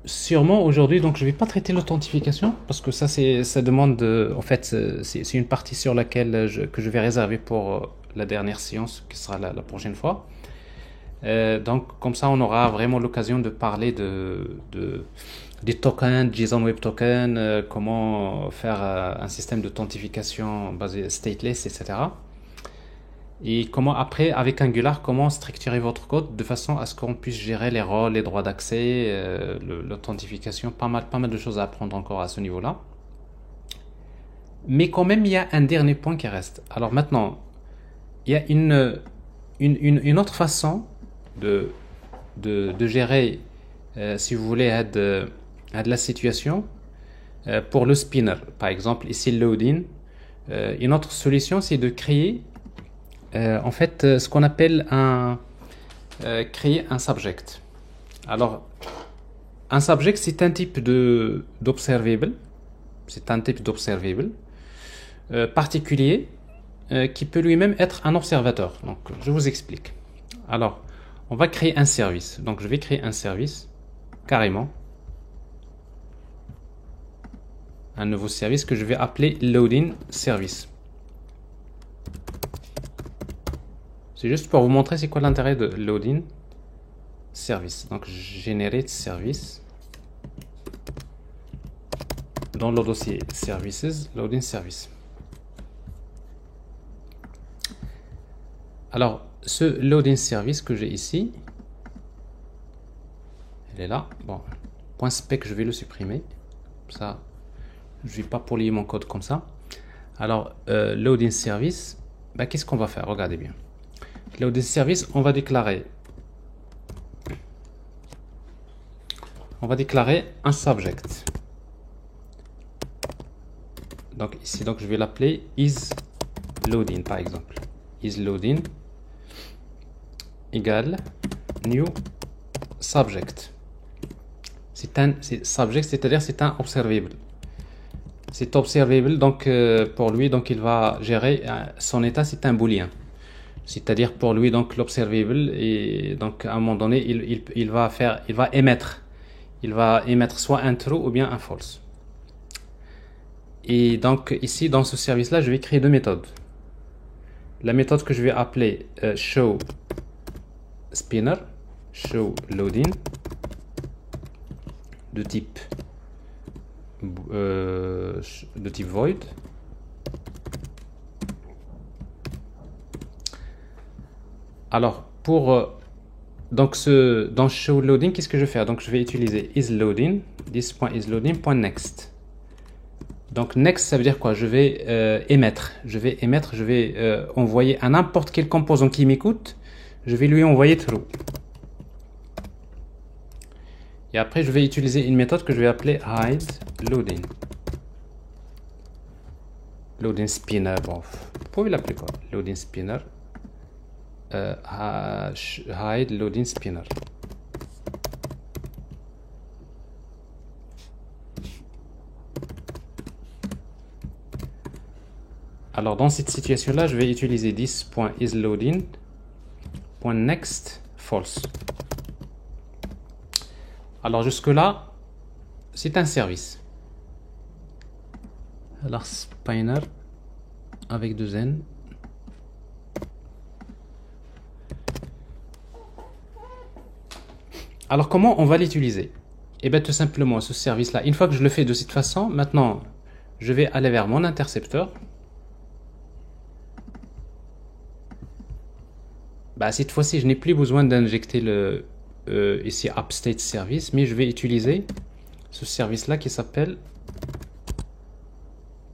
Speaker 1: sûrement aujourd'hui, donc je vais pas traiter l'authentification parce que ça demande, en fait, c'est une partie sur laquelle que je vais réserver pour la dernière séance qui sera la prochaine fois. Donc comme ça on aura vraiment l'occasion de parler des tokens, JSON Web Token, comment faire un système d'authentification basé stateless, etc. Et comment après avec Angular, comment structurer votre code de façon à ce qu'on puisse gérer les rôles, les droits d'accès, l'authentification, pas mal de choses à apprendre encore à ce niveau-là. Mais quand même il y a un dernier point qui reste. Alors maintenant, il y a une autre façon de gérer, si vous voulez, de la situation pour le spinner. Par exemple, ici, loading. Une autre solution, c'est de créer, en fait, ce qu'on appelle créer un subject. Alors, un subject, c'est un type d'observable. C'est un type d'observable particulier qui peut lui-même être un observateur. Donc, je vous explique. Alors, on va créer un service. Donc, je vais créer un service, carrément. Un nouveau service que je vais appeler loading service. C'est juste pour vous montrer c'est quoi l'intérêt de loading service. Donc, generate service. Dans le dossier services, loading service. Alors, ce loading service que j'ai ici, elle est là. Bon, .spec, je vais le supprimer. Ça, je ne vais pas polir mon code comme ça. Alors, loading service, qu'est-ce qu'on va faire? Regardez bien. Loading service, on va déclarer un subject. Donc ici, donc je vais l'appeler isLoading par exemple. IsLoading égale new subject. C'est subject, c'est-à-dire c'est un observable. C'est observable, donc pour lui, donc il va gérer son état, c'est un booléen. C'est-à-dire pour lui, donc l'observable, et donc à un moment donné, il va émettre soit un true ou bien un false. Et donc ici, dans ce service-là, je vais créer deux méthodes. La méthode que je vais appeler show spinner show loading de type void. Alors pour donc dans show loading, qu'est-ce que je vais faire? Donc je vais utiliser isLoading, this.isLoading.next. Donc next, ça veut dire quoi? Je vais émettre, je vais envoyer à n'importe quel composant qui m'écoute, je vais lui envoyer true. Et après, je vais utiliser une méthode que je vais appeler hide loading. Loading spinner, bon, vous pouvez l'appeler quoi? Loading spinner. Hide loading spinner. Alors dans cette situation là, je vais utiliser this.isLoading.next false. Alors jusque là, c'est un service. Alors spinner avec 2 N. Alors comment on va l'utiliser? Et bien tout simplement ce service là, une fois que je le fais de cette façon, maintenant je vais aller vers mon intercepteur. Bah, cette fois-ci je n'ai plus besoin d'injecter le ici upstate service, mais je vais utiliser ce service là qui s'appelle,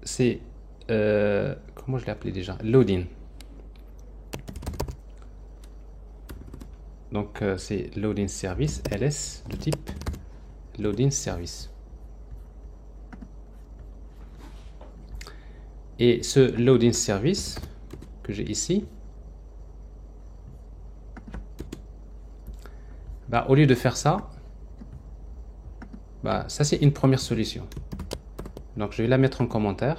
Speaker 1: c'est comment je l'ai appelé déjà, loading. Donc c'est loading service ls de type loading service. Et ce loading service que j'ai ici, bah, au lieu de faire ça, bah, ça c'est une première solution. Donc je vais la mettre en commentaire.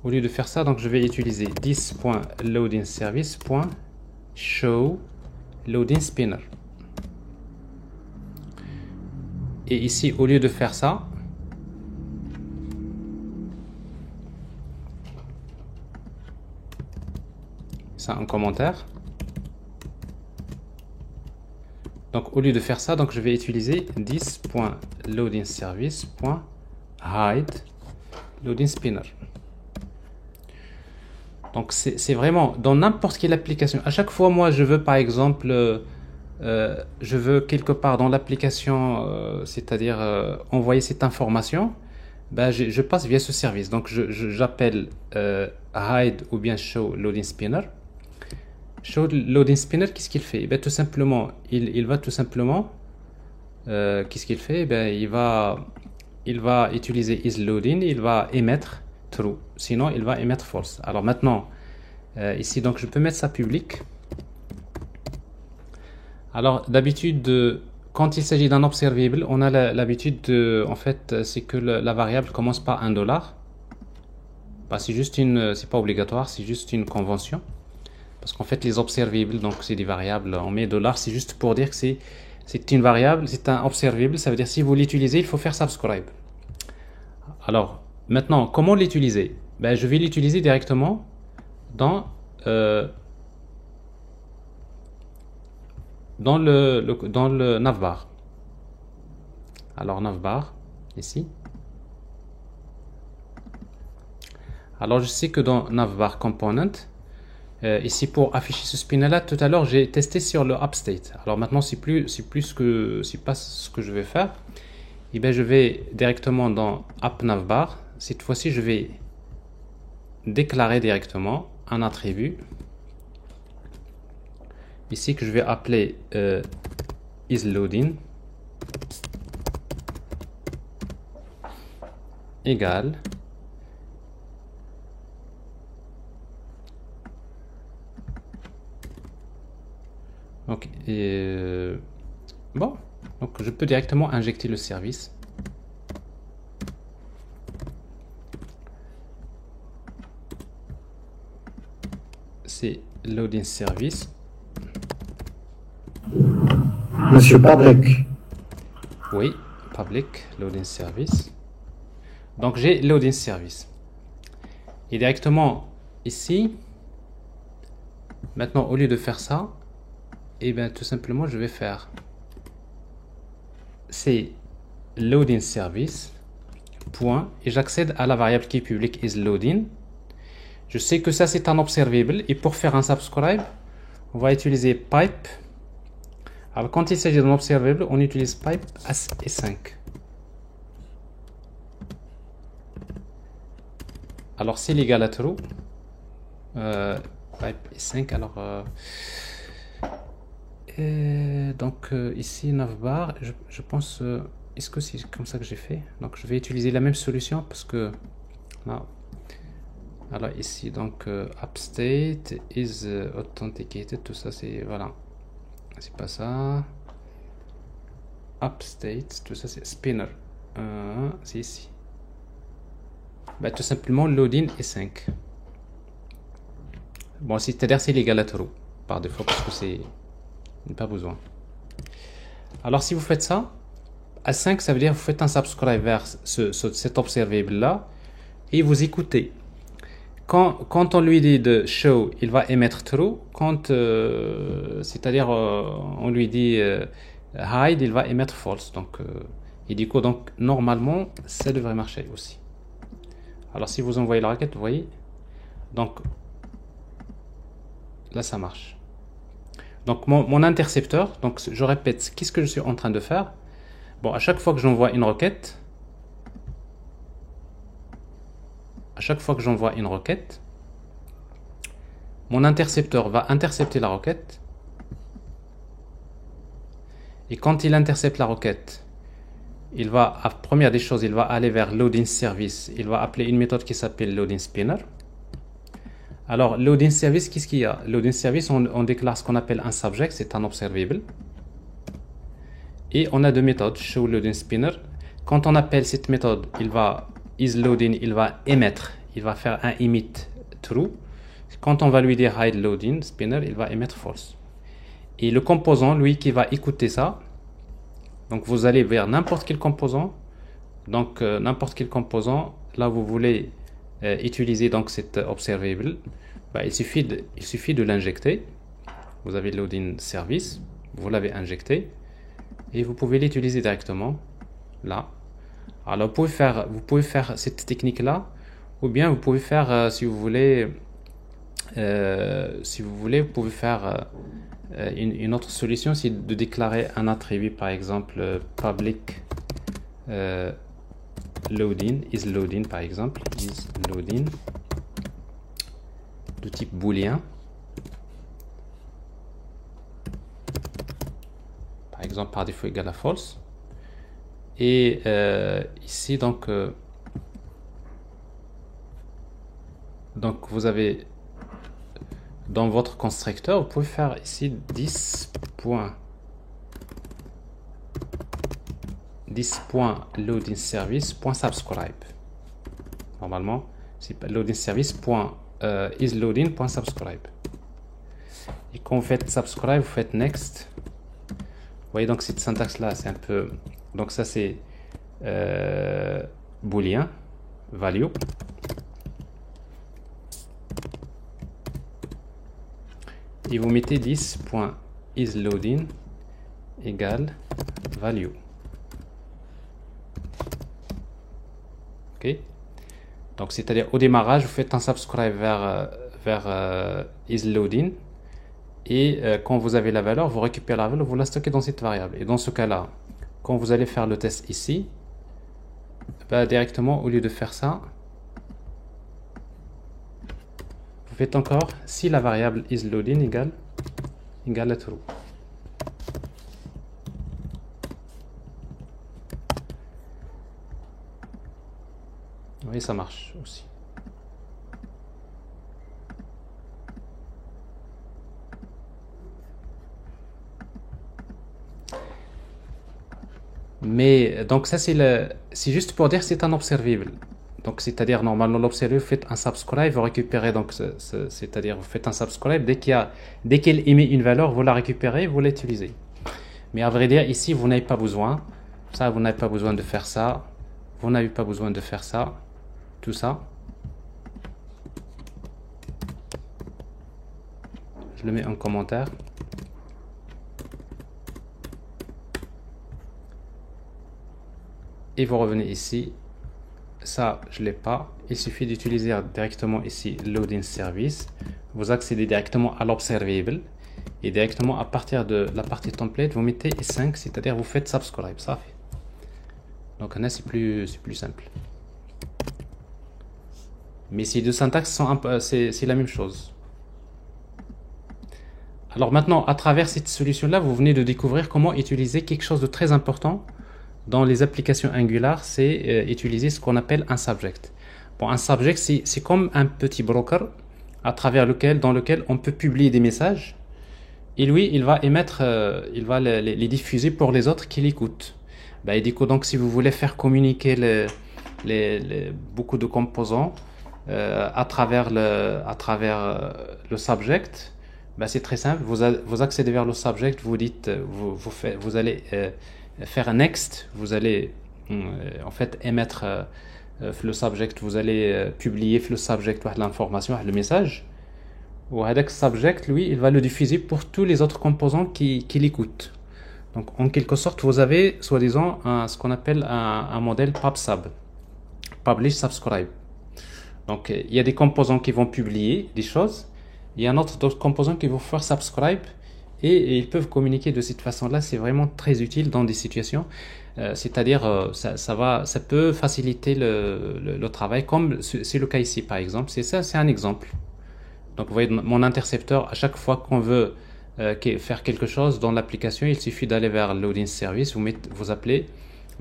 Speaker 1: Au lieu de faire ça, donc je vais utiliser this.loadingService.show loading spinner. Et ici, au lieu de faire ça, ça en commentaire. Donc au lieu de faire ça, donc je vais utiliser this.loadingService.hide loading spinner. Donc c'est vraiment dans n'importe quelle application. À chaque fois, moi, je veux par exemple, je veux quelque part dans l'application, c'est-à-dire envoyer cette information, ben, je passe via ce service. Donc j'appelle hide ou bien show loading spinner. Show loading spinner, qu'est-ce qu'il fait? Ben, tout simplement, il va tout simplement, qu'est-ce qu'il fait? Ben, il va utiliser isLoading, il va émettre true, sinon il va émettre false. Alors maintenant, ici, donc je peux mettre ça public. Alors d'habitude, quand il s'agit d'un observable, on a l'habitude en fait, c'est que la variable commence par $1. Bah, c'est juste c'est pas obligatoire, c'est juste une convention. Parce qu'en fait, les observables, donc c'est des variables, on met $, c'est juste pour dire que c'est une variable, c'est un observable, ça veut dire si vous l'utilisez, il faut faire subscribe. Alors, maintenant, comment l'utiliser? Ben, je vais l'utiliser directement dans le navbar. Alors, navbar, ici. Alors, je sais que dans navbar component, ici pour afficher ce spinner là, tout à l'heure j'ai testé sur le upstate. Alors maintenant c'est pas ce que je vais faire. Et bien je vais directement dans appNavbar. Cette fois-ci je vais déclarer directement un attribut ici que je vais appeler isLoading égale donc, bon, donc je peux directement injecter le service. C'est loading service.
Speaker 2: Monsieur Public.
Speaker 1: Oui, public loading service. Donc j'ai loading service. Et directement ici, maintenant au lieu de faire ça, et bien tout simplement je vais faire c'est loading service point et j'accède à la variable qui est publique is loading. Je sais que ça c'est un observable et pour faire un subscribe on va utiliser pipe. Alors quand il s'agit d'un observable on utilise pipe as5. Alors c'est l'égal à true. Pipe is5 alors donc ici navbar je pense est-ce que c'est comme ça que j'ai fait, donc je vais utiliser la même solution parce que là, alors ici donc upstate is authenticated, tout ça c'est voilà, c'est pas ça, upstate tout ça c'est spinner, c'est ici, bah, tout simplement loading est 5. Bon, c'est-à-dire c'est l'égal à true par défaut parce que c'est pas besoin. Alors si vous faites ça à 5, ça veut dire que vous faites un subscribe vers cet observable là et vous écoutez. Quand on lui dit de show, il va émettre true. Quand c'est-à-dire on lui dit hide, il va émettre false. Donc et du coup donc normalement ça devrait marcher aussi. Alors si vous envoyez la requête, vous voyez, donc là ça marche. Donc mon intercepteur, donc je répète, qu'est-ce que je suis en train de faire? Bon, à chaque fois que j'envoie une requête, mon intercepteur va intercepter la requête. Et quand il intercepte la requête, il va, première des choses, il va aller vers loading service. Il va appeler une méthode qui s'appelle loading spinner. Alors, loading service, qu'est-ce qu'il y a? Loading service, on déclare ce qu'on appelle un subject, c'est un observable. Et on a deux méthodes, show loading spinner. Quand on appelle cette méthode, il va isLoading, il va émettre, il va faire un emit true. Quand on va lui dire hide loading spinner, il va émettre false. Et le composant, lui, qui va écouter ça, donc vous allez vers n'importe quel composant. Donc n'importe quel composant, là vous voulez utiliser donc cet observable, bah, il suffit de l'injecter. Vous avez loading service, vous l'avez injecté. Et vous pouvez l'utiliser directement là. Alors vous pouvez faire cette technique là, ou bien vous pouvez faire si vous voulez vous pouvez faire une autre solution, c'est de déclarer un attribut, par exemple public loading, is loading par exemple, is loading de type booléen. Par exemple par défaut égal à false. Et ici donc vous avez dans votre constructeur, vous pouvez faire ici 10.loading service.subscribe. Normalement c'est loading service.isLoading.subscribe. Et quand vous faites subscribe, vous faites next. Vous voyez donc cette syntaxe là, c'est un peu, donc ça c'est boolean value. Et vous mettez 10.isLoading égale value. Ok. Donc c'est-à-dire au démarrage, vous faites un subscribe vers isLoading. Et quand vous avez la valeur, vous récupérez la valeur, vous la stockez dans cette variable. Et dans ce cas-là, quand vous allez faire le test ici, bah, directement, au lieu de faire ça, vous faites encore si la variable isLoading égale à true. Vous voyez, ça marche aussi. Mais donc ça c'est juste pour dire c'est un observable. Donc c'est-à-dire normalement l'observable, vous faites un subscribe, vous récupérez donc c'est-à-dire vous faites un subscribe dès qu'il émet une valeur, vous la récupérez, vous l'utilisez. Mais à vrai dire ici vous n'avez pas besoin, ça vous n'avez pas besoin de faire ça, vous n'avez pas besoin de faire ça, tout ça. Je le mets en commentaire. et vous revenez ici. Ça, je ne l'ai pas. Il suffit d'utiliser directement ici Loading Service. Vous accédez directement à l'Observable et directement à partir de la partie template, vous mettez S5, c'est-à-dire vous faites Subscribe. Ça fait. Donc là, c'est plus simple. Mais ces deux syntaxes c'est la même chose. Alors maintenant, à travers cette solution-là, vous venez de découvrir comment utiliser quelque chose de très important dans les applications Angular, c'est utiliser ce qu'on appelle un subject. Bon, un subject, c'est comme un petit broker dans lequel on peut publier des messages. Et lui, il va émettre, il va les diffuser pour les autres qui l'écoutent. Et du coup, donc, si vous voulez faire communiquer beaucoup de composants à travers le subject, c'est très simple. Vous accédez vers le subject, vous dites, vous allez faire un next, vous allez en fait émettre le subject, vous allez publier le subject l'information, le message. Ou avec subject, lui, il va le diffuser pour tous les autres composants qui l'écoutent. Donc, en quelque sorte, vous avez, soi-disant, ce qu'on appelle un modèle PubSub, Publish Subscribe. Donc, il y a des composants qui vont publier des choses, il y a d'autres composants qui vont faire subscribe, et ils peuvent communiquer de cette façon-là. C'est vraiment très utile dans des situations. C'est-à-dire, ça peut faciliter le travail, comme c'est le cas ici, par exemple. C'est un exemple. Donc, vous voyez, mon intercepteur, à chaque fois qu'on veut faire quelque chose dans l'application, il suffit d'aller vers Loading Service, vous appelez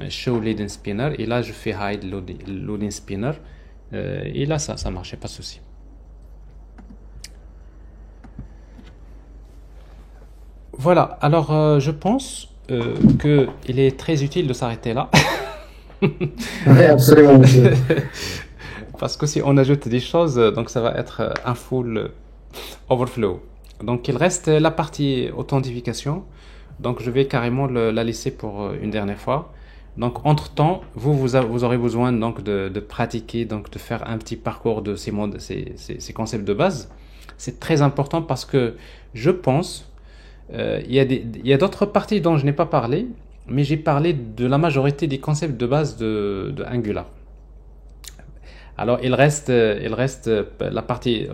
Speaker 1: Show Loading Spinner, et là, je fais Hide Loading Spinner, et là, ça marche, pas de souci. Voilà, alors je pense qu'il est très utile de s'arrêter là.
Speaker 2: Oui, absolument.
Speaker 1: Parce que si on ajoute des choses, donc ça va être un full overflow. Donc il reste la partie authentification. Donc je vais carrément la laisser pour une dernière fois. Donc entre-temps, vous aurez besoin donc de pratiquer, donc de faire un petit parcours de ces concepts de base. C'est très important parce que je pense, il y a d'autres parties dont je n'ai pas parlé, mais j'ai parlé de la majorité des concepts de base de Angular. Alors il reste la partie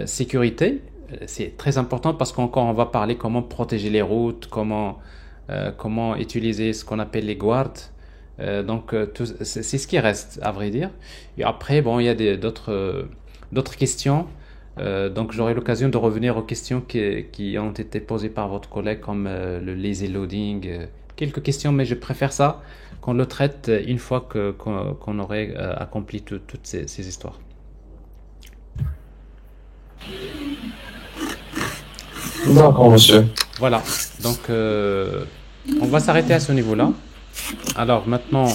Speaker 1: sécurité. C'est très important parce qu'encore on va parler comment protéger les routes, comment utiliser ce qu'on appelle les guards. Donc c'est ce qui reste, à vrai dire. Et après, bon, il y a d'autres questions. Donc j'aurai l'occasion de revenir aux questions qui ont été posées par votre collègue, comme le lazy loading, quelques questions, mais je préfère ça qu'on le traite une fois qu'on aurait accompli toutes ces histoires.
Speaker 6: D'accord, monsieur.
Speaker 1: Voilà, donc on va s'arrêter à ce niveau-là. Alors maintenant,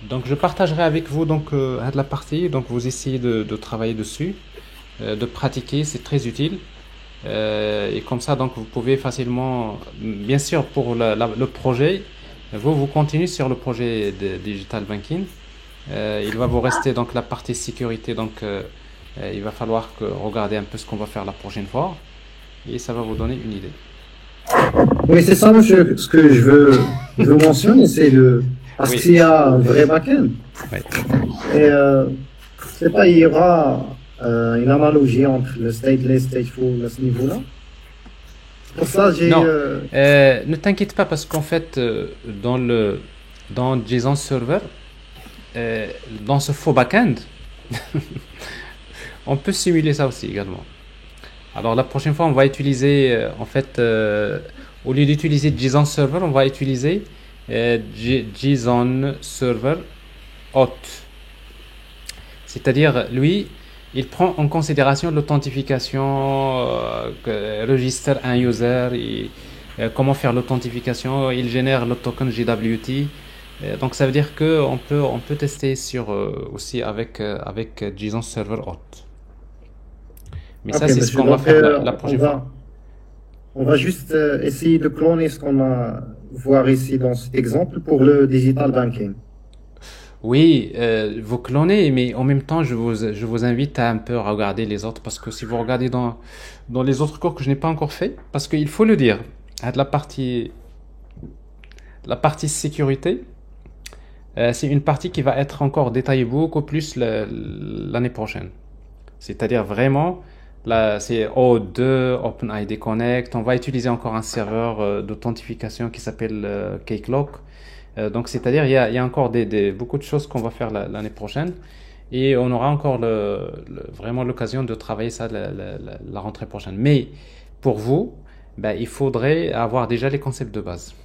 Speaker 1: donc je partagerai avec vous donc la partie, donc vous essayez de travailler dessus, de pratiquer, c'est très utile. Et comme ça, donc vous pouvez facilement, bien sûr, pour le projet, vous continuez sur le projet de Digital Banking. Il va vous rester donc la partie sécurité, donc il va falloir regarder un peu ce qu'on va faire la prochaine fois, et ça va vous donner une idée.
Speaker 2: Oui, c'est ça, monsieur, ce que je veux mentionner, c'est parce
Speaker 1: Oui.
Speaker 2: qu'il y a un vrai back-end.
Speaker 1: Oui.
Speaker 2: Et c'est pas, il y aura une analogie entre le stateless, stateful à ce niveau-là. Pour ça, j'ai.
Speaker 1: Non. Ne t'inquiète pas, parce qu'en fait, dans JSON Server, dans ce faux backend, on peut simuler ça aussi également. Alors la prochaine fois, on va utiliser, en fait, au lieu d'utiliser JSON Server, on va utiliser JSON Server Auth. C'est-à-dire, lui, il prend en considération l'authentification, register un user, et comment faire l'authentification, il génère le token JWT. Donc ça veut dire qu'on peut tester aussi avec JSON Server Auth. Mais ça, c'est ce qu'on va faire la prochaine fois.
Speaker 2: On va juste essayer de cloner ce qu'on va voir ici dans cet exemple pour le digital banking.
Speaker 1: Oui, vous clonez, mais en même temps, je vous invite à un peu regarder les autres, parce que si vous regardez dans les autres cours que je n'ai pas encore fait, parce qu'il faut le dire, la partie la partie sécurité, c'est une partie qui va être encore détaillée beaucoup plus l'année prochaine. C'est-à-dire vraiment, là, c'est O2, OpenID Connect. On va utiliser encore un serveur d'authentification qui s'appelle Cloak. Donc, c'est-à-dire, il y a encore beaucoup de choses qu'on va faire l'année prochaine. Et on aura encore vraiment l'occasion de travailler ça la rentrée prochaine. Mais pour vous, ben, il faudrait avoir déjà les concepts de base.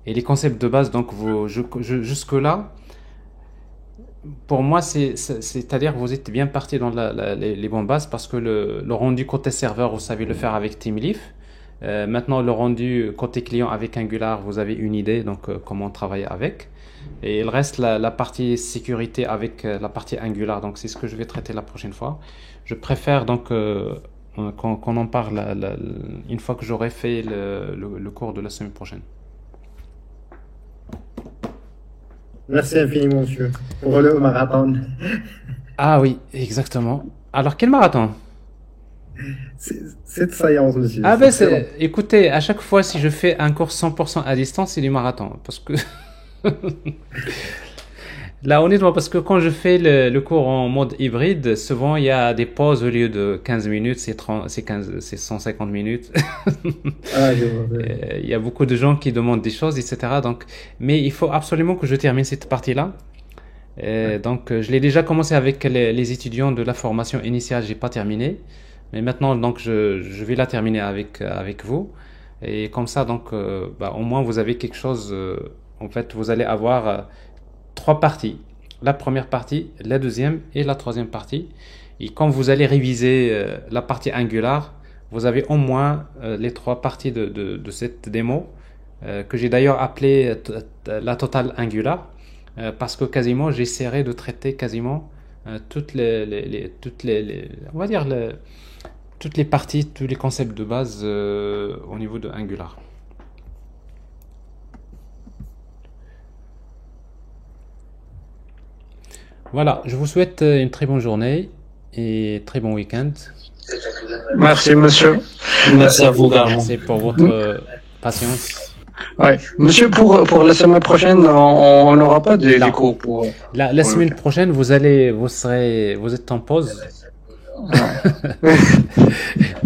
Speaker 1: Et les concepts de base, donc, jusque-là, pour moi, c'est-à-dire que vous êtes bien parti dans les bonnes bases parce que le rendu côté serveur, vous savez le faire avec TeamLeaf. Maintenant, le rendu côté client avec Angular, vous avez une idée, donc comment travailler avec. Et il reste la partie sécurité avec la partie Angular, donc c'est ce que je vais traiter la prochaine fois. Je préfère donc qu'on en parle une fois que j'aurai fait le cours de la semaine prochaine.
Speaker 2: Merci infiniment, monsieur, pour le marathon.
Speaker 1: Ah oui, exactement. Alors, quel marathon?
Speaker 2: C'est de science, monsieur.
Speaker 1: Ah ben,
Speaker 2: C'est très long.
Speaker 1: écoutez, à chaque fois, si je fais un cours 100% à distance, c'est du marathon. Parce que là, honnêtement, parce que quand je fais le cours en mode hybride, souvent il y a des pauses au lieu de 15 minutes, c'est 150 minutes.
Speaker 2: Ah, je vois.
Speaker 1: Il y a beaucoup de gens qui demandent des choses, etc. Donc, mais il faut absolument que je termine cette partie-là. Donc, je l'ai déjà commencé avec les étudiants de la formation initiale, j'ai pas terminé. Mais maintenant, donc, je vais la terminer avec vous. Et comme ça, donc, bah, au moins, vous avez quelque chose. En fait, vous allez avoir 3 parties. La première partie, la deuxième et la troisième partie. Et quand vous allez réviser la partie Angular, vous avez au moins les 3 parties de cette démo, que j'ai d'ailleurs appelée la totale Angular, parce que quasiment, j'essaierai de traiter quasiment toutes on va dire toutes les parties, tous les concepts de base au niveau de Angular. Voilà, je vous souhaite une très bonne journée et très bon week-end.
Speaker 3: Merci, monsieur.
Speaker 6: Merci à vous, également.
Speaker 1: Merci pour votre patience.
Speaker 3: Ouais. Monsieur, pour la semaine prochaine, on n'aura pas
Speaker 1: Non.
Speaker 3: des cours pour...
Speaker 1: La semaine prochaine, vous êtes en pause.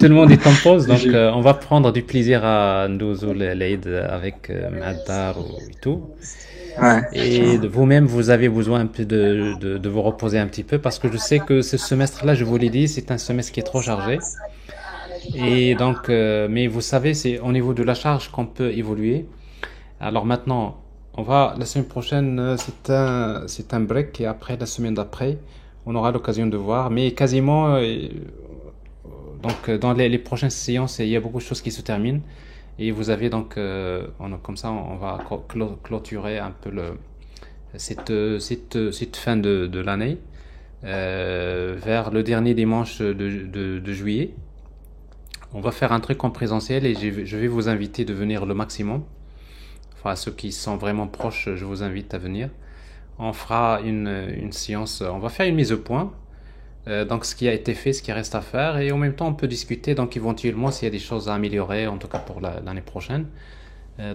Speaker 1: Tout le monde est en pause, donc on va prendre du plaisir à Ndouzou l'Aïd avec Maddar et tout.
Speaker 3: Ouais.
Speaker 1: Et vous-même, vous avez besoin un peu de vous reposer un petit peu parce que je sais que ce semestre-là, je vous l'ai dit, c'est un semestre qui est trop chargé. Et donc, mais vous savez, c'est au niveau de la charge qu'on peut évoluer. Alors maintenant, la semaine prochaine, c'est un break et après, la semaine d'après, on aura l'occasion de voir. Mais quasiment, donc dans les prochaines séances, il y a beaucoup de choses qui se terminent. Et vous avez donc, comme ça, on va clôturer un peu cette fin de l'année vers le dernier dimanche de juillet. On va faire un truc en présentiel et je vais vous inviter de venir le maximum. Enfin, ceux qui sont vraiment proches, je vous invite à venir. On fera une séance, on va faire une mise au point. Donc, ce qui a été fait, ce qui reste à faire, et en même temps, on peut discuter, donc éventuellement, s'il y a des choses à améliorer, en tout cas pour l'année prochaine.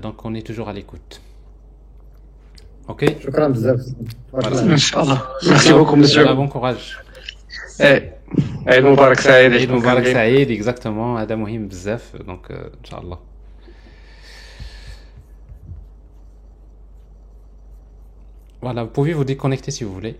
Speaker 1: Donc, on est toujours à l'écoute. Ok?
Speaker 2: شكرا بزاف.
Speaker 1: Voilà.
Speaker 3: Inch'Allah. Merci beaucoup, monsieur.
Speaker 1: Voilà, bon courage.
Speaker 3: Aïd Moubarak Saïd.
Speaker 1: Eid Mubarak Saïd, exactement. هذا مهم بزاف, donc, Inch'Allah. Voilà, vous pouvez vous déconnecter si vous voulez.